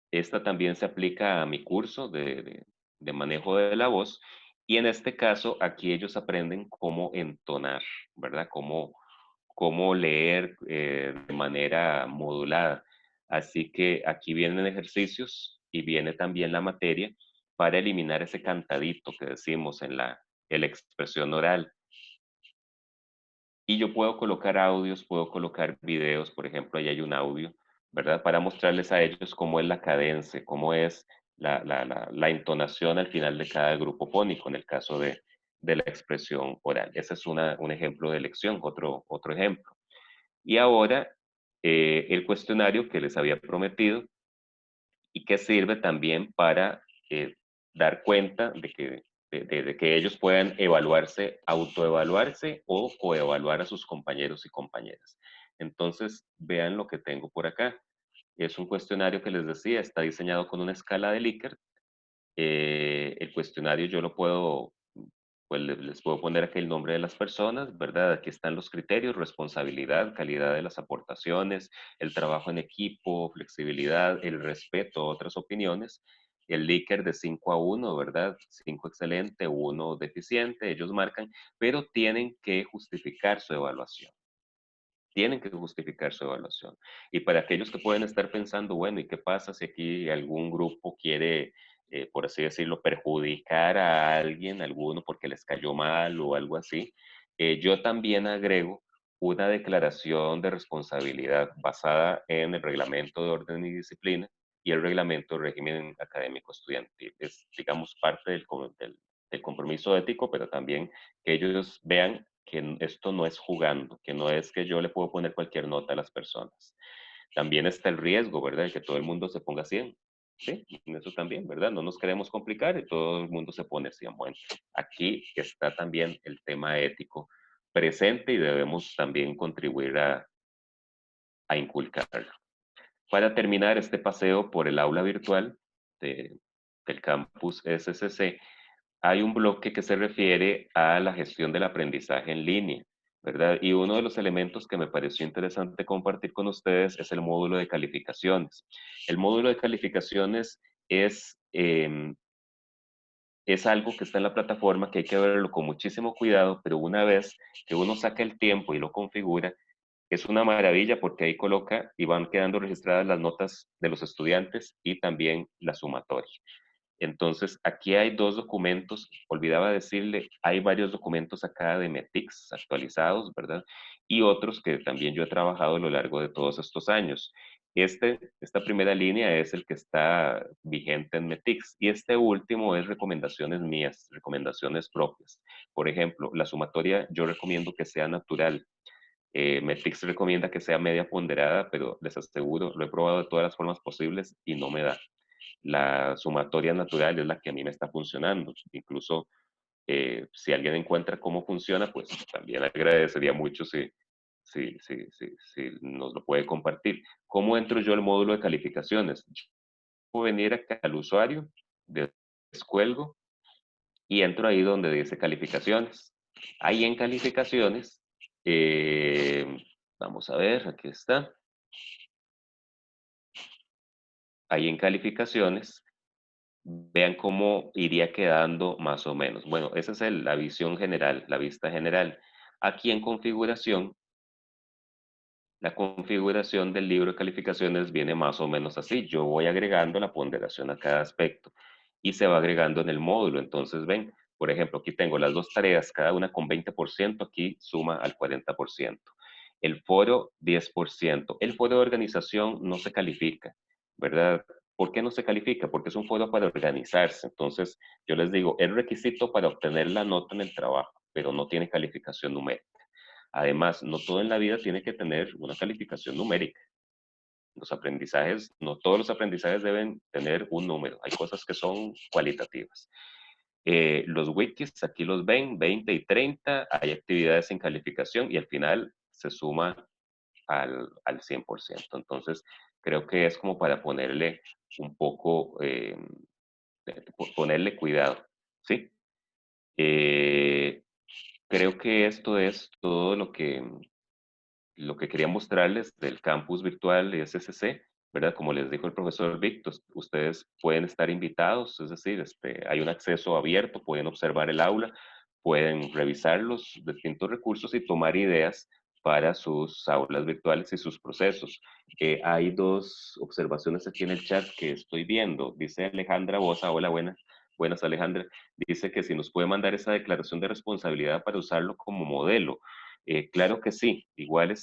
Esta también se aplica a mi curso de manejo de la voz y en este caso aquí ellos aprenden cómo entonar, ¿verdad? Cómo leer de manera modulada. Así que aquí vienen ejercicios y viene también la materia para eliminar ese cantadito que decimos en la expresión oral. Y yo puedo colocar audios, puedo colocar videos, por ejemplo, ahí hay un audio, ¿verdad? Para mostrarles a ellos cómo es la cadencia, cómo es la entonación al final de cada grupo fónico, en el caso de la expresión oral. Ese es un ejemplo de lección, otro ejemplo. Y ahora, el cuestionario que les había prometido y que sirve también para dar cuenta de que ellos puedan evaluarse, autoevaluarse o coevaluar a sus compañeros y compañeras. Entonces, vean lo que tengo por acá. Es un cuestionario que les decía, está diseñado con una escala de Likert. El cuestionario yo lo puedo, pues les puedo poner aquí el nombre de las personas, ¿verdad? Aquí están los criterios: responsabilidad, calidad de las aportaciones, el trabajo en equipo, flexibilidad, el respeto a otras opiniones. El Likert de 5 a 1, ¿verdad? 5 excelente, 1 deficiente, ellos marcan, pero tienen que justificar su evaluación. Tienen que justificar su evaluación. Y para aquellos que pueden estar pensando, bueno, ¿y qué pasa si aquí algún grupo quiere, por así decirlo, perjudicar a alguien, alguno, porque les cayó mal o algo así? Yo también agrego una declaración de responsabilidad basada en el reglamento de orden y disciplina y el reglamento de régimen académico estudiantil. Es, digamos, parte del compromiso ético, pero también que ellos vean que esto no es jugando, que no es que yo le puedo poner cualquier nota a las personas. También está el riesgo, ¿verdad? De que todo el mundo se ponga 100. Sí, eso también, ¿verdad? No nos queremos complicar y todo el mundo se pone 100. Bueno, aquí está también el tema ético presente y debemos también contribuir a inculcarlo. Para terminar este paseo por el aula virtual del campus SCC, hay un bloque que se refiere a la gestión del aprendizaje en línea, ¿verdad? Y uno de los elementos que me pareció interesante compartir con ustedes es el módulo de calificaciones. El módulo de calificaciones es algo que está en la plataforma que hay que verlo con muchísimo cuidado, pero una vez que uno saca el tiempo y lo configura, es una maravilla porque ahí coloca y van quedando registradas las notas de los estudiantes y también la sumatoria. Entonces, aquí hay dos documentos, olvidaba decirle, hay varios documentos acá de METICS actualizados, ¿verdad? Y otros que también yo he trabajado a lo largo de todos estos años. Esta primera línea es el que está vigente en METICS y este último es recomendaciones mías, recomendaciones propias. Por ejemplo, la sumatoria yo recomiendo que sea natural. METICS recomienda que sea media ponderada, pero les aseguro, lo he probado de todas las formas posibles y no me da. La sumatoria natural es la que a mí me está funcionando. Incluso si alguien encuentra cómo funciona, pues también agradecería mucho si nos lo puede compartir. ¿Cómo entro yo al módulo de calificaciones? Yo puedo venir acá al usuario, descuelgo y entro ahí donde dice calificaciones. Ahí en calificaciones, vamos a ver, aquí está. Ahí en calificaciones, vean cómo iría quedando más o menos. Bueno, esa es la visión general, la vista general. Aquí en configuración, la configuración del libro de calificaciones viene más o menos así. Yo voy agregando la ponderación a cada aspecto y se va agregando en el módulo. Entonces, ven, por ejemplo, aquí tengo las dos tareas, cada una con 20%, aquí suma al 40%. El foro, 10%. El foro de organización no se califica, ¿verdad? ¿Por qué no se califica? Porque es un foro para organizarse. Entonces, yo les digo, es requisito para obtener la nota en el trabajo, pero no tiene calificación numérica. Además, no todo en la vida tiene que tener una calificación numérica. Los aprendizajes, no todos los aprendizajes deben tener un número. Hay cosas que son cualitativas. Los wikis, aquí los ven, 20 y 30. Hay actividades sin calificación y al final se suma al 100%. Entonces, creo que es como para ponerle un poco, ponerle cuidado, ¿sí? Creo que esto es todo lo que quería mostrarles del campus virtual SSC, ¿verdad? Como les dijo el profesor Víctor, ustedes pueden estar invitados, es decir, hay un acceso abierto, pueden observar el aula, pueden revisar los distintos recursos y tomar ideas para sus aulas virtuales y sus procesos. Hay dos observaciones aquí en el chat que estoy viendo. Dice Alejandra Bosa, hola, buenas Alejandra, dice que si nos puede mandar esa declaración de responsabilidad para usarlo como modelo. Claro que sí, igual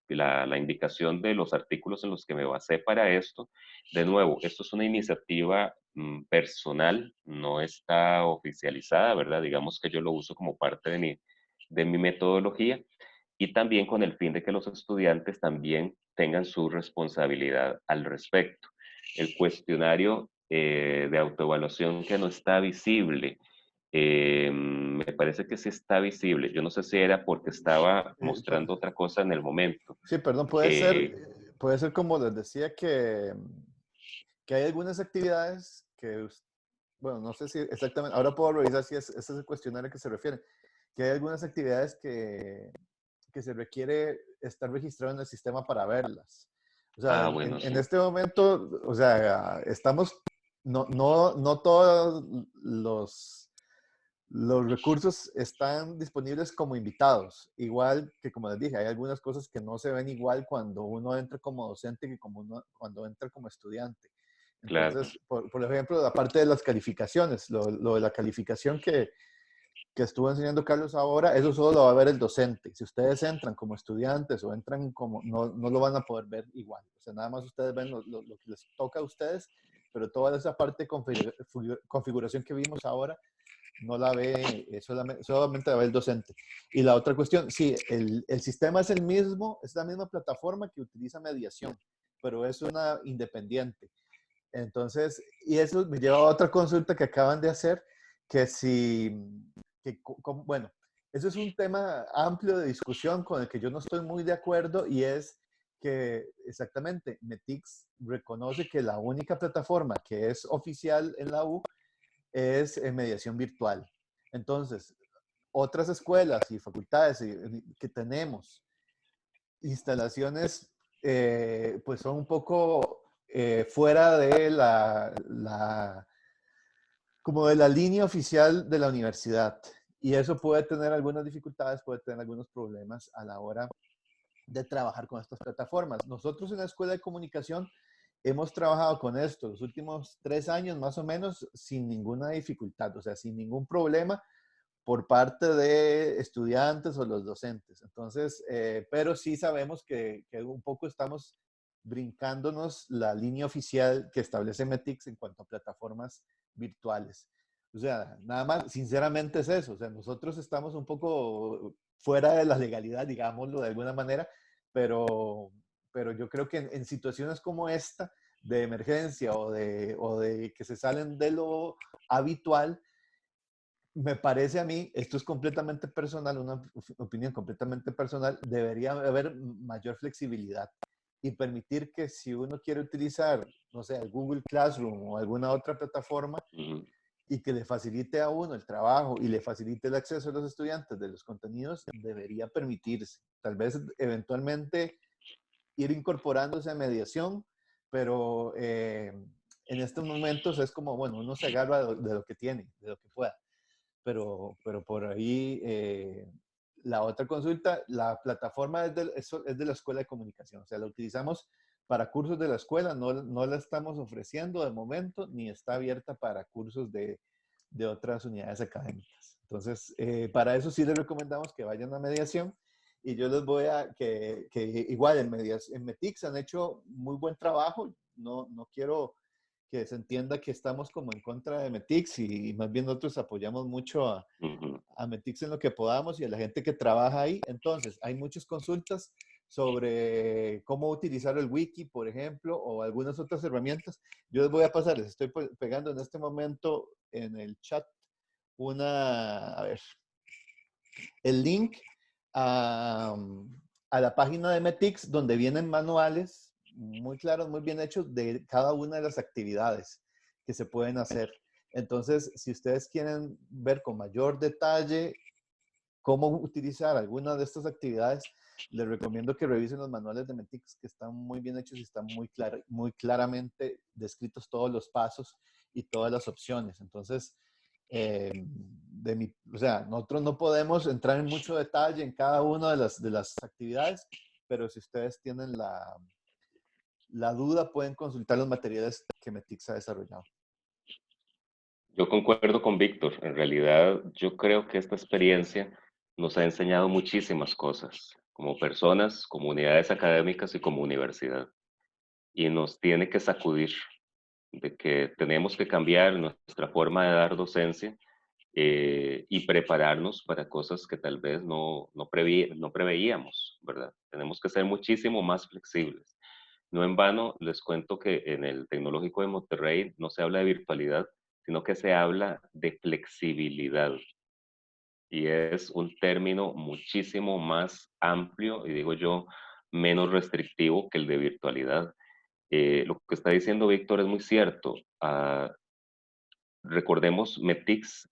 la indicación de los artículos en los que me basé para esto, de nuevo, esto es una iniciativa personal, no está oficializada, ¿verdad? Digamos que yo lo uso como parte de mi metodología y también con el fin de que los estudiantes también tengan su responsabilidad al respecto. El cuestionario de autoevaluación que no está visible, me parece que sí está visible. Yo no sé si era porque estaba mostrando otra cosa en el momento. Sí, perdón, puede ser como les decía que hay algunas actividades que, bueno, no sé si exactamente, ahora puedo revisar si ese es el cuestionario que se refiere, que hay algunas actividades que se requiere estar registrado en el sistema para verlas. O sea, Bueno, en sí. este momento, o sea, no todos los recursos están disponibles como invitados. Igual que, como les dije, hay algunas cosas que no se ven igual cuando uno entra como docente que cuando entra como estudiante. Claro. Entonces, por ejemplo, la parte de las calificaciones, lo de la calificación que estuvo enseñando Carlos ahora, eso solo lo va a ver el docente. Si ustedes entran como estudiantes o entran como, no lo van a poder ver igual. O sea, nada más ustedes ven lo que les toca a ustedes, pero toda esa parte de configuración que vimos ahora, no la ve, solamente la ve el docente. Y la otra cuestión, sí, el sistema es el mismo, es la misma plataforma que utiliza mediación, pero es una independiente. Entonces, y eso me lleva a otra consulta que acaban de hacer, que bueno, eso es un tema amplio de discusión con el que yo no estoy muy de acuerdo y es que exactamente METICS reconoce que la única plataforma que es oficial en la U es mediación virtual. Entonces, otras escuelas y facultades que tenemos instalaciones, pues son un poco fuera de como de la línea oficial de la universidad. Y eso puede tener algunas dificultades, puede tener algunos problemas a la hora de trabajar con estas plataformas. Nosotros en la Escuela de Comunicación hemos trabajado con esto los últimos 3 años más o menos sin ninguna dificultad, o sea, sin ningún problema por parte de estudiantes o los docentes. Entonces, pero sí sabemos que un poco estamos brincándonos la línea oficial que establece METICS en cuanto a plataformas virtuales. O sea, nada más, sinceramente es eso. O sea, nosotros estamos un poco fuera de la legalidad, digámoslo de alguna manera, pero yo creo que en situaciones como esta, de emergencia o de que se salen de lo habitual, me parece a mí, esto es completamente personal, una opinión completamente personal, debería haber mayor flexibilidad y permitir que si uno quiere utilizar, no sé, el Google Classroom o alguna otra plataforma y que le facilite a uno el trabajo y le facilite el acceso a los estudiantes de los contenidos, debería permitirse. Tal vez eventualmente ir incorporándose a mediación, pero en estos momentos es como, bueno, uno se agarra de lo que tiene, de lo que pueda. Pero por ahí la otra consulta, la plataforma es de la Escuela de Comunicación, o sea, la utilizamos para cursos de la escuela, no la estamos ofreciendo de momento, ni está abierta para cursos de otras unidades académicas. Entonces, para eso sí les recomendamos que vayan a mediación y yo les voy a, que igual en METICS han hecho muy buen trabajo, no quiero que se entienda que estamos como en contra de METICS y más bien nosotros apoyamos mucho a METICS en lo que podamos y a la gente que trabaja ahí. Entonces, hay muchas consultas sobre cómo utilizar el wiki, por ejemplo, o algunas otras herramientas. Yo les voy a pasar, les estoy pegando en este momento en el chat a ver, el link a la página de METICS donde vienen manuales muy claros, muy bien hechos de cada una de las actividades que se pueden hacer. Entonces, si ustedes quieren ver con mayor detalle cómo utilizar alguna de estas actividades, les recomiendo que revisen los manuales de METICS que están muy bien hechos y están muy claramente descritos todos los pasos y todas las opciones. Entonces, o sea, nosotros no podemos entrar en mucho detalle en cada una de las actividades, pero si ustedes tienen la duda, pueden consultar los materiales que METICS ha desarrollado. Yo concuerdo con Víctor. En realidad, yo creo que esta experiencia nos ha enseñado muchísimas cosas, como personas, como unidades académicas y como universidad. Y nos tiene que sacudir de que tenemos que cambiar nuestra forma de dar docencia y prepararnos para cosas que tal vez no preveíamos, ¿verdad? Tenemos que ser muchísimo más flexibles. No en vano, les cuento que en el Tecnológico de Monterrey no se habla de virtualidad, sino que se habla de flexibilidad. Y es un término muchísimo más amplio y digo yo, menos restrictivo que el de virtualidad. Lo que está diciendo Víctor es muy cierto. Recordemos, METICS,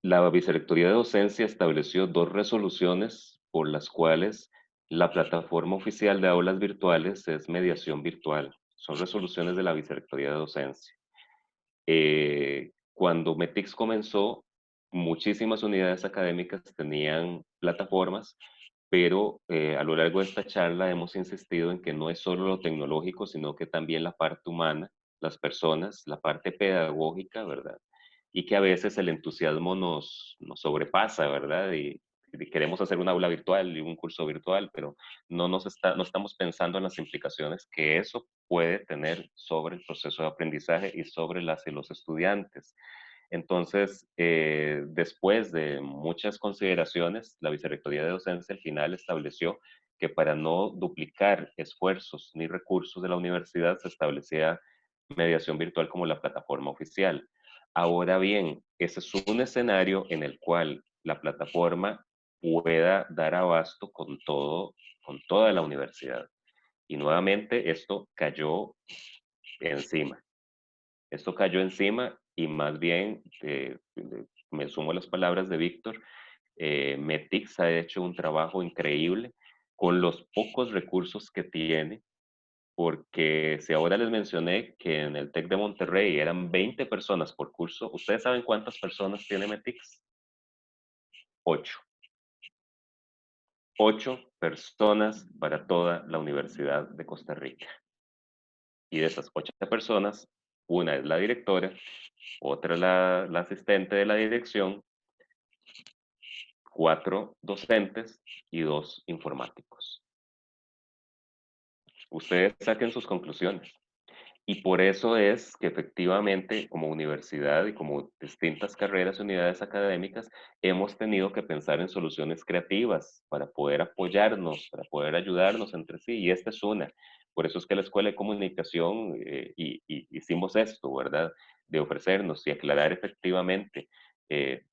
la Vicerrectoría de Docencia estableció 2 resoluciones por las cuales la plataforma oficial de aulas virtuales es mediación virtual. Son resoluciones de la Vicerrectoría de Docencia. Cuando METICS comenzó, muchísimas unidades académicas tenían plataformas, pero a lo largo de esta charla hemos insistido en que no es solo lo tecnológico, sino que también la parte humana, las personas, la parte pedagógica, ¿verdad? Y que a veces el entusiasmo nos sobrepasa, ¿verdad? Y queremos hacer un aula virtual y un curso virtual, pero no estamos pensando en las implicaciones que eso puede tener sobre el proceso de aprendizaje y sobre las y los estudiantes. Entonces, después de muchas consideraciones, la Vicerrectoría de Docencia al final estableció que para no duplicar esfuerzos ni recursos de la universidad se establecía mediación virtual como la plataforma oficial. Ahora bien, ese es un escenario en el cual la plataforma pueda dar abasto con toda la universidad. Y nuevamente esto cayó encima. Esto cayó encima y más bien, me sumo a las palabras de Víctor, METICS ha hecho un trabajo increíble con los pocos recursos que tiene, porque si ahora les mencioné que en el TEC de Monterrey eran 20 personas por curso, ¿ustedes saben cuántas personas tiene METICS? 8. 8 personas para toda la Universidad de Costa Rica. Y de esas 8 personas, una es la directora, otra la asistente de la dirección, 4 docentes y 2 informáticos. Ustedes saquen sus conclusiones. Y por eso es que efectivamente, como universidad y como distintas carreras y unidades académicas, hemos tenido que pensar en soluciones creativas para poder apoyarnos, para poder ayudarnos entre sí. Y esta es una. Por eso es que la Escuela de Comunicación hicimos esto, ¿verdad? De ofrecernos y aclarar efectivamente.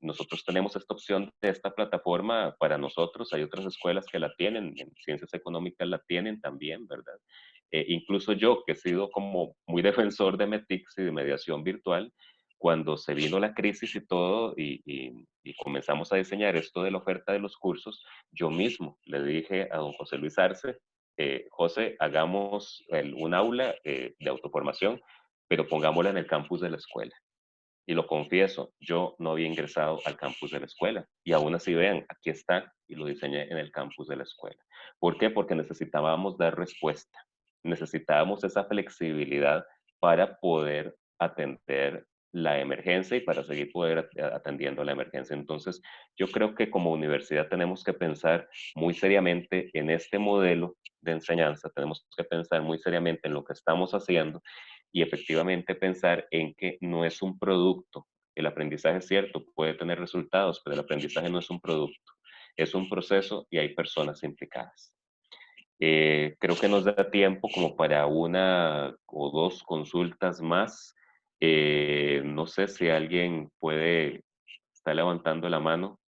Nosotros tenemos esta opción de esta plataforma para nosotros. Hay otras escuelas que la tienen, en ciencias económicas la tienen también, ¿verdad? Incluso yo, que he sido como muy defensor de METICS y de mediación virtual, cuando se vino la crisis y todo, y comenzamos a diseñar esto de la oferta de los cursos, yo mismo le dije a don José Luis Arce, José, hagamos un aula de autoformación, pero pongámosla en el campus de la escuela. Y lo confieso, yo no había ingresado al campus de la escuela. Y aún así, vean, aquí está, y lo diseñé en el campus de la escuela. ¿Por qué? Porque necesitábamos dar respuesta. Necesitábamos esa flexibilidad para poder atender la emergencia y para seguir poder atendiendo la emergencia. Entonces, yo creo que como universidad tenemos que pensar muy seriamente en este modelo de enseñanza, tenemos que pensar muy seriamente en lo que estamos haciendo y efectivamente pensar en que no es un producto. El aprendizaje es cierto, puede tener resultados, pero el aprendizaje no es un producto, es un proceso y hay personas implicadas. Creo que nos da tiempo como para una o dos consultas más. No sé si alguien puede estar levantando la mano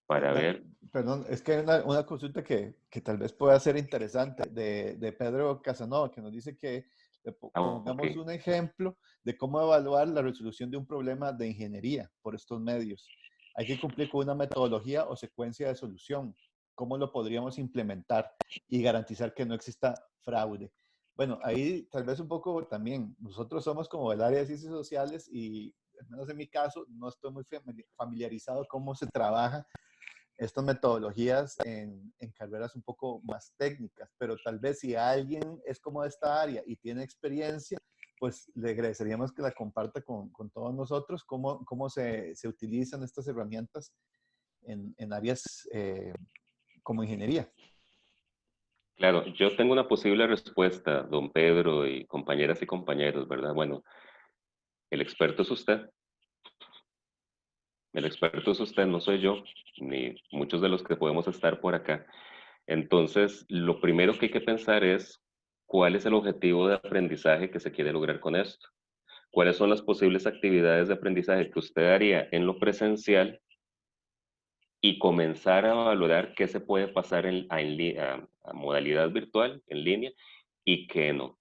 para ver. Perdón, es que hay una consulta que tal vez pueda ser interesante de Pedro Casanova, que nos dice que le pongamos Ok. un ejemplo de cómo evaluar la resolución de un problema de ingeniería por estos medios. Hay que cumplir con una metodología o secuencia de solución. ¿Cómo lo podríamos implementar y garantizar que no exista fraude? Bueno, ahí tal vez un poco también, nosotros somos como el área de ciencias sociales y, al menos en mi caso, no estoy muy familiarizado cómo se trabaja estas metodologías en carreras un poco más técnicas, pero tal vez si alguien es como de esta área y tiene experiencia, pues le agradeceríamos que la comparta con todos nosotros, cómo se utilizan estas herramientas en áreas como ingeniería. Claro, yo tengo una posible respuesta, don Pedro y compañeras y compañeros, ¿verdad? Bueno, el experto es usted. El experto es usted, no soy yo, ni muchos de los que podemos estar por acá. Entonces, lo primero que hay que pensar es cuál es el objetivo de aprendizaje que se quiere lograr con esto. ¿Cuáles son las posibles actividades de aprendizaje que usted haría en lo presencial y comenzar a valorar qué se puede pasar a modalidad virtual, en línea, y qué no?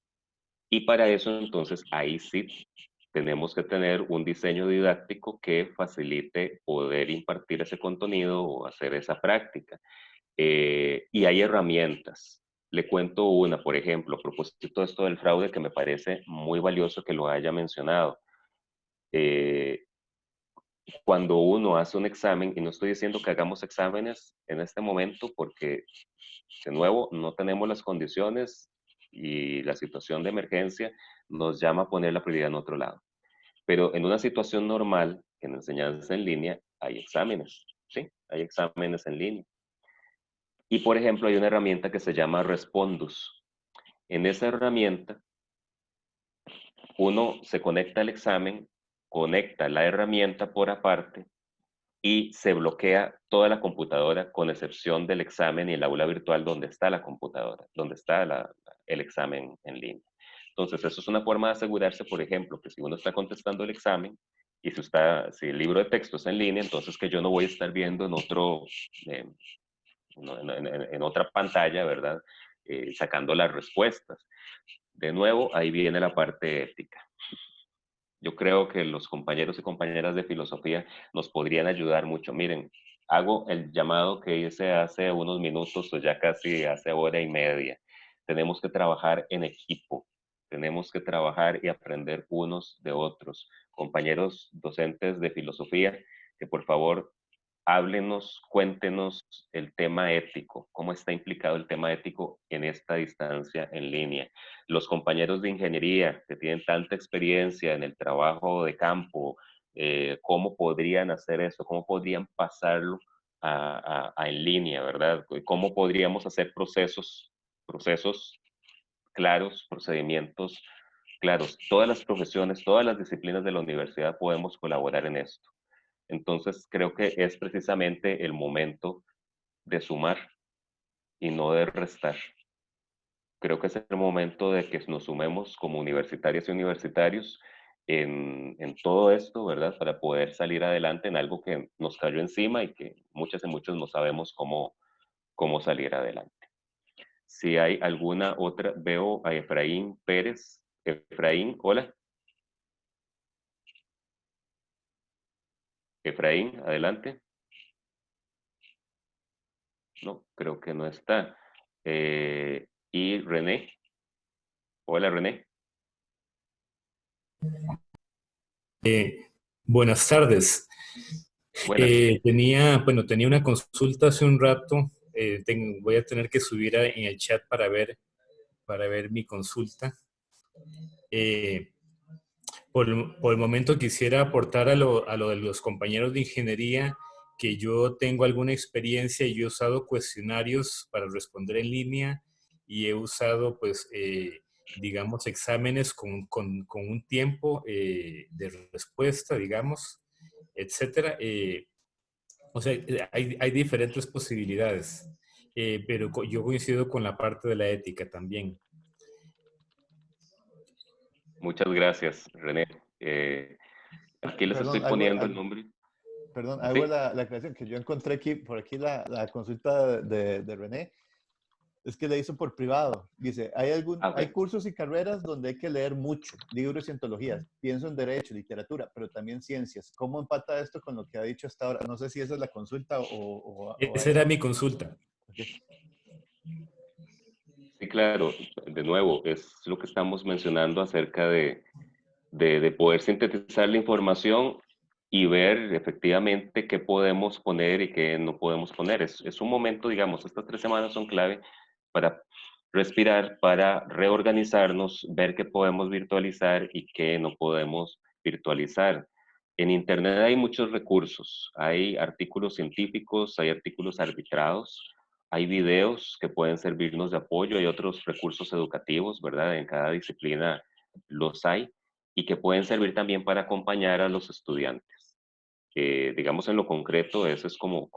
Y para eso, entonces, ahí sí tenemos que tener un diseño didáctico que facilite poder impartir ese contenido o hacer esa práctica. Y hay herramientas. Le cuento una, por ejemplo, a propósito de esto del fraude, que me parece muy valioso que lo haya mencionado. Eh, Cuando uno hace un examen, y no estoy diciendo que hagamos exámenes en este momento, porque de nuevo no tenemos las condiciones y la situación de emergencia nos llama a poner la prioridad en otro lado. Pero en una situación normal, en enseñanza en línea, hay exámenes, ¿sí? Hay exámenes en línea. Y por ejemplo, hay una herramienta que se llama Respondus. En esa herramienta, uno se conecta al examen, conecta la herramienta por aparte y se bloquea toda la computadora con excepción del examen y el aula virtual donde está la computadora, donde está el examen en línea. Entonces, eso es una forma de asegurarse, por ejemplo, que si uno está contestando el examen y si el libro de texto está en línea, entonces que yo no voy a estar viendo en otra pantalla, ¿verdad? Sacando las respuestas. De nuevo, ahí viene la parte ética. Yo creo que los compañeros y compañeras de filosofía nos podrían ayudar mucho. Miren, hago el llamado que hice hace unos minutos o ya casi hace hora y media. Tenemos que trabajar en equipo, tenemos que trabajar y aprender unos de otros. Compañeros docentes de filosofía, que por favor háblenos, cuéntenos el tema ético, cómo está implicado el tema ético en esta distancia en línea. Los compañeros de ingeniería que tienen tanta experiencia en el trabajo de campo, cómo podrían hacer eso, cómo podrían pasarlo a en línea, ¿verdad? ¿Cómo podríamos hacer procesos claros, procedimientos claros? Todas las profesiones, todas las disciplinas de la universidad podemos colaborar en esto. Entonces, creo que es precisamente el momento de sumar y no de restar. Creo que es el momento de que nos sumemos como universitarias y universitarios en todo esto, ¿verdad? Para poder salir adelante en algo que nos cayó encima y que muchas y muchos no sabemos cómo salir adelante. Si hay alguna otra, veo a Efraín Pérez. Efraín, hola. Efraín, adelante. No, creo que no está. Y René. Hola, René. Buenas tardes. Buenas. Tenía una consulta hace un rato. Voy a tener que subir en el chat para ver mi consulta. Por el momento quisiera aportar a lo de los compañeros de ingeniería que yo tengo alguna experiencia y yo he usado cuestionarios para responder en línea y he usado, pues, digamos, exámenes con un tiempo de respuesta, digamos, etcétera. O sea, hay diferentes posibilidades, pero yo coincido con la parte de la ética también. Muchas gracias, René. Aquí les estoy Perdón, poniendo el nombre. perdón, hago Sí. la aclaración que yo encontré aquí, por aquí la consulta de René. Es que le hizo por privado. Dice, hay Ok. cursos y carreras donde hay que leer mucho, libros y antologías. Pienso en derecho, literatura, pero también ciencias. ¿Cómo empata esto con lo que ha dicho hasta ahora? No sé si esa es la consulta o Esa era mi consulta. okay. Sí, claro. De nuevo, es lo que estamos mencionando acerca de poder sintetizar la información y ver efectivamente qué podemos poner y qué no podemos poner. Es un momento, digamos, estas 3 semanas son clave para respirar, para reorganizarnos, ver qué podemos virtualizar y qué no podemos virtualizar. En Internet hay muchos recursos, hay artículos científicos, hay artículos arbitrados, hay videos que pueden servirnos de apoyo, hay otros recursos educativos, ¿verdad? En cada disciplina los hay y que pueden servir también para acompañar a los estudiantes. Digamos en lo concreto, eso es como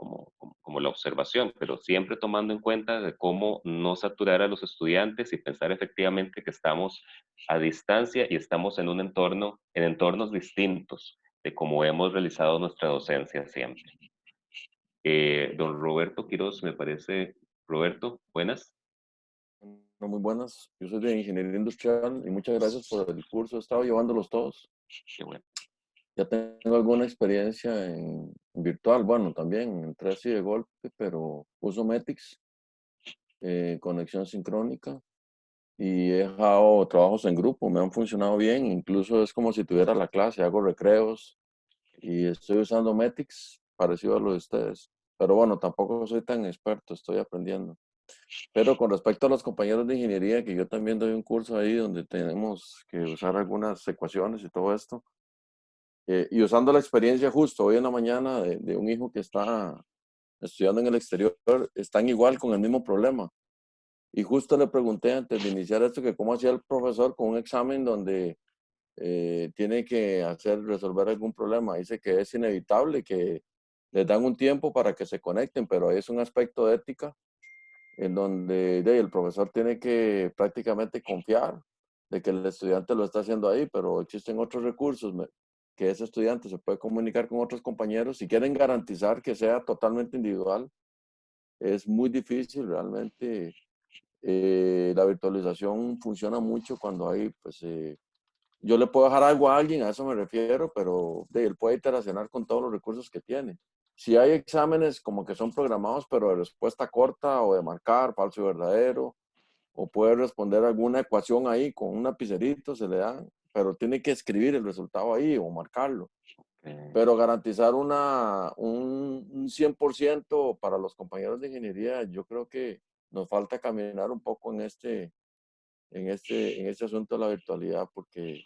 la observación, pero siempre tomando en cuenta de cómo no saturar a los estudiantes y pensar efectivamente que estamos a distancia y estamos en un entorno, en entornos distintos de cómo hemos realizado nuestra docencia siempre. Don Roberto Quiroz, me parece. Roberto, buenas. No, muy buenas. Yo soy de Ingeniería Industrial y muchas gracias por el curso. He estado llevándolos todos. Qué bueno. Ya tengo alguna experiencia en virtual. Bueno, también entré así de golpe, pero uso Metix, conexión sincrónica y he dejado trabajos en grupo. Me han funcionado bien. Incluso es como si tuviera la clase. Hago recreos y estoy usando Metix parecido a lo de ustedes. Pero bueno, tampoco soy tan experto. Estoy aprendiendo. Pero con respecto a los compañeros de ingeniería, que yo también doy un curso ahí donde tenemos que usar algunas ecuaciones y todo esto, y usando la experiencia justo hoy en la mañana de un hijo que está estudiando en el exterior, están igual con el mismo problema. Y justo le pregunté antes de iniciar esto que cómo hacía el profesor con un examen donde tiene que resolver algún problema. Dice que es inevitable, que les dan un tiempo para que se conecten, pero es un aspecto de ética en donde el profesor tiene que prácticamente confiar de que el estudiante lo está haciendo ahí, pero existen otros recursos que ese estudiante se puede comunicar con otros compañeros. Si quieren garantizar que sea totalmente individual, es muy difícil realmente. La virtualización funciona mucho cuando hay pues, yo le puedo dejar algo a alguien, a eso me refiero, pero él puede interaccionar con todos los recursos que tiene. Si hay exámenes como que son programados, pero de respuesta corta o de marcar falso y verdadero, o puede responder alguna ecuación ahí con un lapicerito, se le dan, pero tiene que escribir el resultado ahí o marcarlo. Pero garantizar un 100% para los compañeros de ingeniería, yo creo que nos falta caminar un poco en este asunto de la virtualidad, porque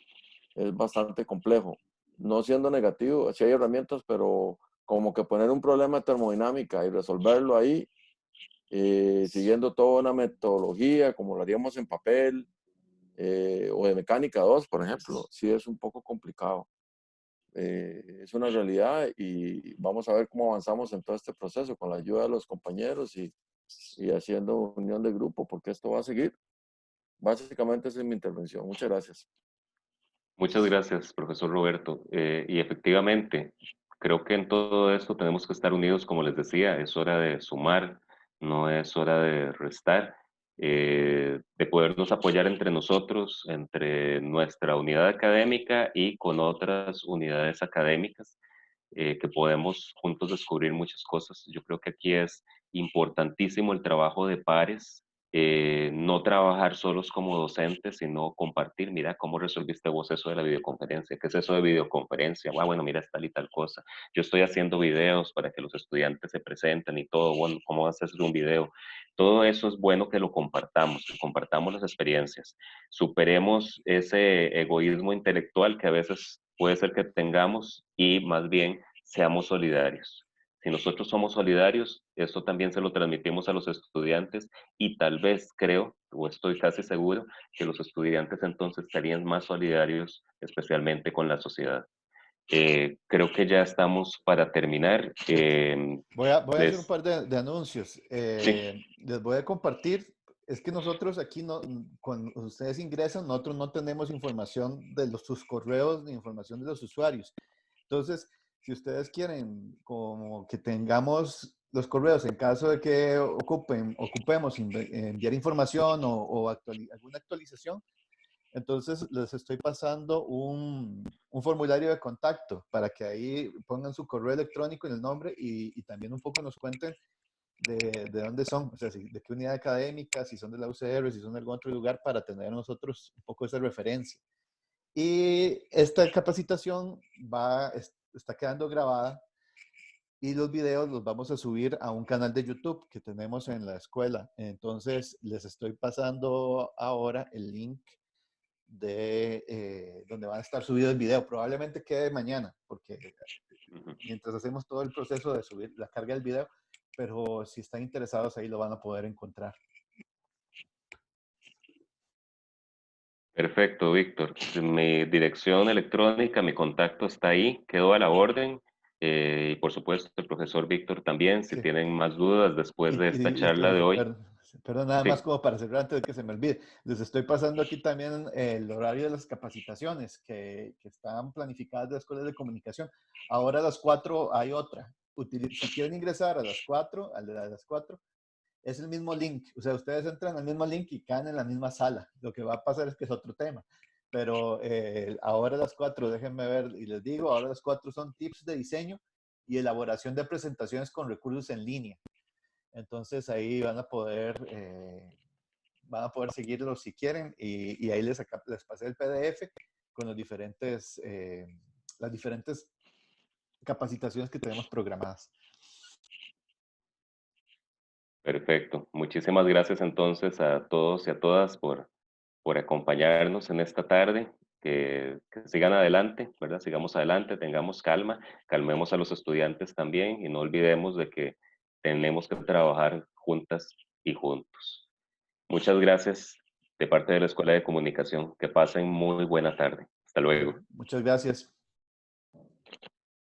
es bastante complejo. No siendo negativo, sí hay herramientas, pero como que poner un problema de termodinámica y resolverlo ahí, siguiendo toda una metodología, como lo haríamos en papel, o de mecánica 2, por ejemplo, sí es un poco complicado. Es una realidad y vamos a ver cómo avanzamos en todo este proceso con la ayuda de los compañeros y haciendo unión de grupo, porque esto va a seguir. Básicamente esa es mi intervención. Muchas gracias. Muchas gracias, profesor Roberto. Y efectivamente, creo que en todo esto tenemos que estar unidos, como les decía, es hora de sumar, no es hora de restar, de podernos apoyar entre nosotros, entre nuestra unidad académica y con otras unidades académicas, que podemos juntos descubrir muchas cosas. Yo creo que aquí es importantísimo el trabajo de pares, no trabajar solos como docentes, sino compartir, mira, ¿cómo resolviste vos eso de la videoconferencia? ¿Qué es eso de videoconferencia? Ah, bueno, mira, es tal y tal cosa. Yo estoy haciendo videos para que los estudiantes se presenten y todo, bueno, ¿cómo haces un video? Todo eso es bueno que lo compartamos, que compartamos las experiencias. Superemos ese egoísmo intelectual que a veces puede ser que tengamos y más bien seamos solidarios. Si nosotros somos solidarios, esto también se lo transmitimos a los estudiantes y tal vez creo, o estoy casi seguro, que los estudiantes entonces estarían más solidarios, especialmente con la sociedad. Creo que ya estamos para terminar. Voy a hacer un par de anuncios. Sí. Les voy a compartir. Es que nosotros aquí, no, cuando ustedes ingresan, nosotros no tenemos información de sus correos ni información de los usuarios. Entonces, si ustedes quieren como que tengamos los correos en caso de que ocupemos enviar información o alguna actualización, entonces les estoy pasando un formulario de contacto para que ahí pongan su correo electrónico en el nombre y también un poco nos cuenten de dónde son, o sea, de qué unidad académica, si son de la UCR, si son de algún otro lugar, para tener nosotros un poco esa referencia. Y esta capacitación está quedando grabada y los videos los vamos a subir a un canal de YouTube que tenemos en la escuela. Entonces les estoy pasando ahora el link de donde van a estar subidos el video. Probablemente quede mañana, porque mientras hacemos todo el proceso de subir la carga del video, pero si están interesados ahí lo van a poder encontrar. Perfecto, Víctor. Mi dirección electrónica, mi contacto está ahí, quedó a la orden. Y por supuesto, el profesor Víctor también, si Sí. tienen más dudas después de esta charla de hoy. Perdón, nada Sí. más como para cerrar antes de que se me olvide. Les estoy pasando aquí también el horario de las capacitaciones que están planificadas de las escuelas de comunicación. Ahora a las 4 hay otra. Si quieren ingresar a las 4, al de las 4, es el mismo link. O sea, ustedes entran al mismo link y caen en la misma sala. Lo que va a pasar es que es otro tema. Pero ahora a las 4, déjenme ver, y les digo, ahora a las 4 son tips de diseño y elaboración de presentaciones con recursos en línea. Entonces ahí van a poder seguirlos si quieren y ahí les pasé el PDF con las diferentes capacitaciones que tenemos programadas. Perfecto. Muchísimas gracias entonces a todos y a todas por acompañarnos en esta tarde. Que sigan adelante, ¿verdad? Sigamos adelante, tengamos calma, calmemos a los estudiantes también y no olvidemos de que tenemos que trabajar juntas y juntos. Muchas gracias de parte de la Escuela de Comunicación. Que pasen muy buena tarde. Hasta luego. Muchas gracias.